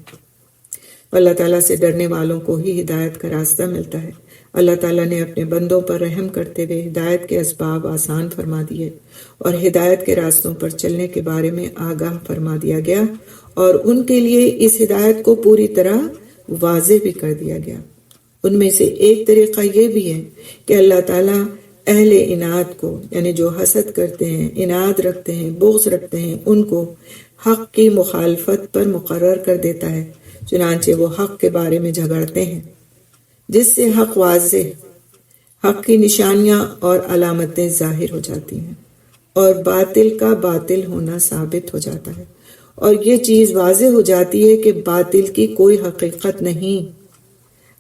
اللہ تعالیٰ سے ڈرنے والوں کو ہی ہدایت کا راستہ ملتا ہے۔ اللہ تعالیٰ نے اپنے بندوں پر رحم کرتے ہوئے ہدایت کے اسباب آسان فرما دیے، اور ہدایت کے راستوں پر چلنے کے بارے میں آگاہ فرما دیا گیا، اور ان کے لیے اس ہدایت کو پوری طرح واضح بھی کر دیا گیا۔ ان میں سے ایک طریقہ یہ بھی ہے کہ اللہ تعالیٰ اہل اناد کو، یعنی جو حسد کرتے ہیں، اناد رکھتے ہیں، بغض رکھتے ہیں، ان کو حق کی مخالفت پر مقرر کر دیتا ہے، چنانچہ وہ حق کے بارے میں جھگڑتے ہیں، جس سے حق واضح، حق کی نشانیاں اور علامتیں ظاہر ہو جاتی ہیں، اور باطل کا باطل ہونا ثابت ہو جاتا ہے، اور یہ چیز واضح ہو جاتی ہے کہ باطل کی کوئی حقیقت نہیں۔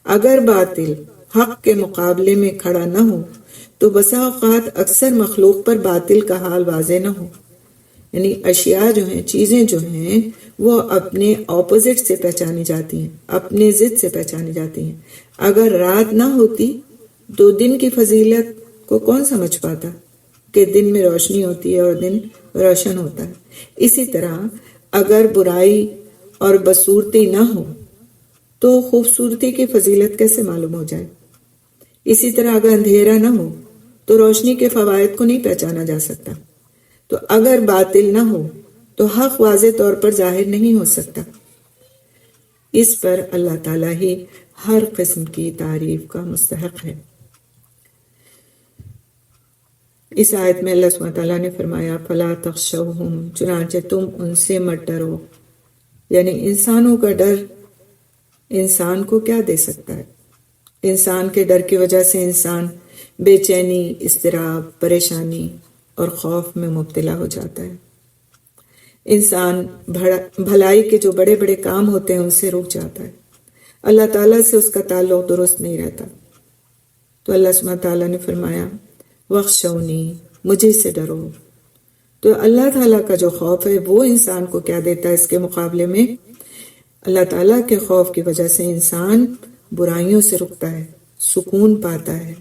اگر باطل حق کے مقابلے میں کھڑا نہ ہو تو بسا اوقات اکثر مخلوق پر باطل کا حال واضح نہ ہو، یعنی اشیاء جو ہیں، چیزیں جو ہیں، وہ اپنے اپوزٹ سے پہچانی جاتی ہیں، اپنے ضد سے پہچانی جاتی ہیں۔ اگر رات نہ ہوتی تو دن کی فضیلت کو کون سمجھ پاتا کہ دن میں روشنی ہوتی ہے اور دن روشن ہوتا ہے۔ اسی طرح اگر برائی اور بدصورتی نہ ہو تو خوبصورتی کی فضیلت کیسے معلوم ہو جائے؟ اسی طرح اگر اندھیرا نہ ہو تو روشنی کے فوائد کو نہیں پہچانا جا سکتا۔ تو اگر باطل نہ ہو تو حق واضح طور پر ظاہر نہیں ہو سکتا۔ اس پر اللہ تعالیٰ ہی ہر قسم کی تعریف کا مستحق ہے۔ اس آیت میں اللہ سبحانہ تعالیٰ نے فرمایا فَلَا تَخْشَوْهُمْ، چنانچہ تم ان سے مت ڈرو۔ یعنی انسانوں کا ڈر انسان کو کیا دے سکتا ہے؟ انسان کے ڈر کی وجہ سے انسان بے چینی، اضطراب، پریشانی اور خوف میں مبتلا ہو جاتا ہے۔ انسان بھلائی کے جو بڑے بڑے کام ہوتے ہیں ان سے رک جاتا ہے، اللہ تعالیٰ سے اس کا تعلق درست نہیں رہتا۔ تو اللہ سبحانہ تعالیٰ نے فرمایا وَاخْشَوْنِی، مجھے سے ڈرو۔ تو اللہ تعالیٰ کا جو خوف ہے وہ انسان کو کیا دیتا ہے؟ اس کے مقابلے میں اللہ تعالیٰ کے خوف کی وجہ سے انسان برائیوں سے رکتا ہے، سکون پاتا ہے،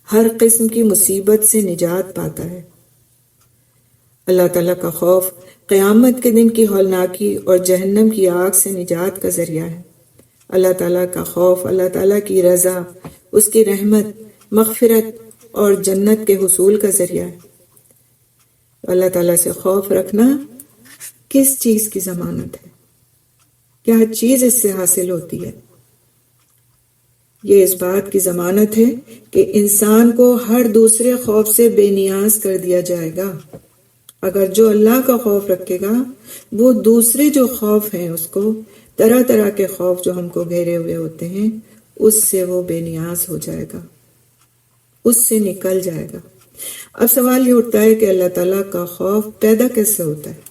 ہر قسم کی مصیبت سے نجات پاتا ہے۔ اللہ تعالیٰ کا خوف قیامت کے دن کی ہولناکی اور جہنم کی آگ سے نجات کا ذریعہ ہے۔ اللہ تعالیٰ کا خوف اللہ تعالیٰ کی رضا، اس کی رحمت، مغفرت اور جنت کے حصول کا ذریعہ ہے۔ اللہ تعالیٰ سے خوف رکھنا کس چیز کی ضمانت ہے؟ کیا چیز اس سے حاصل ہوتی ہے؟ یہ اس بات کی ضمانت ہے کہ انسان کو ہر دوسرے خوف سے بے نیاز کر دیا جائے گا۔ اگر جو اللہ کا خوف رکھے گا وہ دوسرے جو خوف ہیں، اس کو طرح طرح کے خوف جو ہم کو گھیرے ہوئے ہوتے ہیں، اس سے وہ بے نیاز ہو جائے گا، اس سے نکل جائے گا۔ اب سوال یہ اٹھتا ہے کہ اللہ تعالیٰ کا خوف پیدا کیسے ہوتا ہے؟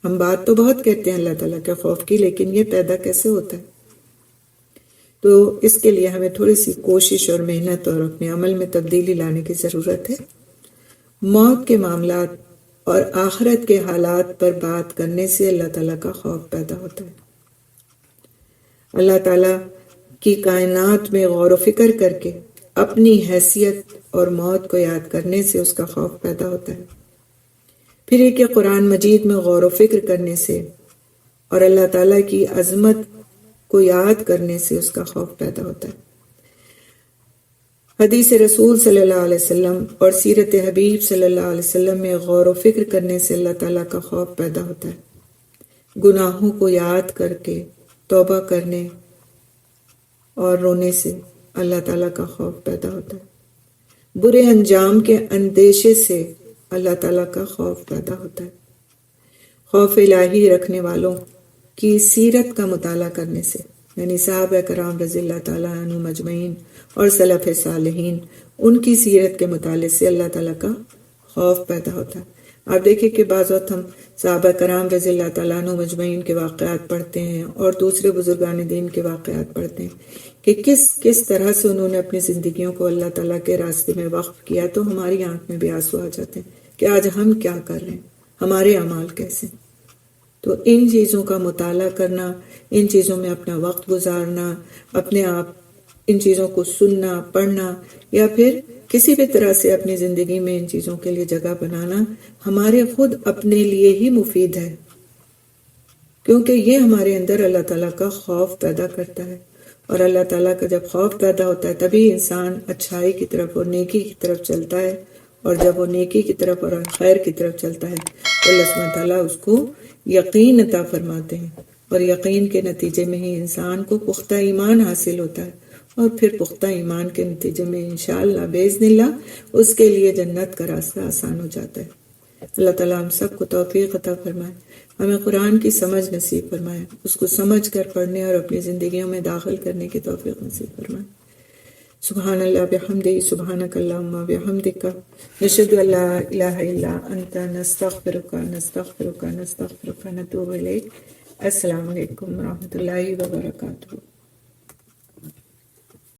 ہم بات تو بہت کہتے ہیں اللہ تعالیٰ کے خوف کی، لیکن یہ پیدا کیسے ہوتا ہے؟ تو اس کے لیے ہمیں تھوڑی سی کوشش اور محنت اور اپنے عمل میں تبدیلی لانے کی ضرورت ہے۔ موت کے معاملات اور آخرت کے حالات پر بات کرنے سے اللہ تعالیٰ کا خوف پیدا ہوتا ہے۔ اللہ تعالیٰ کی کائنات میں غور و فکر کر کے اپنی حیثیت اور موت کو یاد کرنے سے اس کا خوف پیدا ہوتا ہے۔ پھر یہ کہ قرآن مجید میں غور و فکر کرنے سے اور اللہ تعالیٰ کی عظمت کو یاد کرنے سے اس کا خوف پیدا ہوتا ہے۔ حدیث رسول صلی اللہ علیہ وسلم اور سیرت حبیب صلی اللہ علیہ وسلم میں غور و فکر کرنے سے اللہ تعالیٰ کا خوف پیدا ہوتا ہے۔ گناہوں کو یاد کر کے توبہ کرنے اور رونے سے اللہ تعالیٰ کا خوف پیدا ہوتا ہے۔ برے انجام کے اندیشے سے اللہ تعالیٰ کا خوف پیدا ہوتا ہے۔ خوف الہی رکھنے والوں کی سیرت کا مطالعہ کرنے سے، یعنی صحابہ کرام رضی اللہ تعالیٰ عنہ مجمعین اور سلف صالحین، ان کی سیرت کے مطالعے سے اللہ تعالیٰ کا خوف پیدا ہوتا ہے۔ آپ دیکھیں کہ بعض وقت ہم صحابہ کرام رضی اللہ تعالیٰ عنہ مجمعین کے واقعات پڑھتے ہیں اور دوسرے بزرگان دین کے واقعات پڑھتے ہیں کہ کس طرح سے انہوں نے اپنی زندگیوں کو اللہ تعالیٰ کے راستے میں وقف کیا، تو ہماری آنکھ میں بھی آنسو آ جاتے ہیں کہ آج ہم کیا کر رہے ہیں، ہمارے اعمال کیسے۔ تو ان چیزوں کا مطالعہ کرنا، ان چیزوں میں اپنا وقت گزارنا، اپنے آپ ان چیزوں کو سننا، پڑھنا، یا پھر کسی بھی طرح سے اپنی زندگی میں ان چیزوں کے لیے جگہ بنانا ہمارے خود اپنے لیے ہی مفید ہے، کیونکہ یہ ہمارے اندر اللہ تعالیٰ کا خوف پیدا کرتا ہے، اور اللہ تعالیٰ کا جب خوف پیدا ہوتا ہے تبھی انسان اچھائی کی طرف اور نیکی کی طرف چلتا ہے، اور جب وہ نیکی کی طرف اور خیر کی طرف چلتا ہے تو اللہ سبحانہ تعالیٰ اس کو یقین عطا فرماتے ہیں، اور یقین کے نتیجے میں ہی انسان کو پختہ ایمان حاصل ہوتا ہے، اور پھر پختہ ایمان کے نتیجے میں انشاءاللہ باذن اللہ اس کے لیے جنت کا راستہ آسان ہو جاتا ہے۔ اللہ تعالیٰ ہم سب کو توفیق عطا فرمائے، ہمیں قرآن کی سمجھ نصیب فرمائے، اس کو سمجھ کر پڑھنے اور اپنی زندگیوں میں داخل کرنے کی توفیق نصیب فرمائے۔ سبحان اللہ بحمدہ، سبحانک اللہم بحمدک، نشہد ان لا الہ الا انت، نستغفرک نتوب الیک۔ السلام علیکم ورحمۃ اللہ وبرکاتہ۔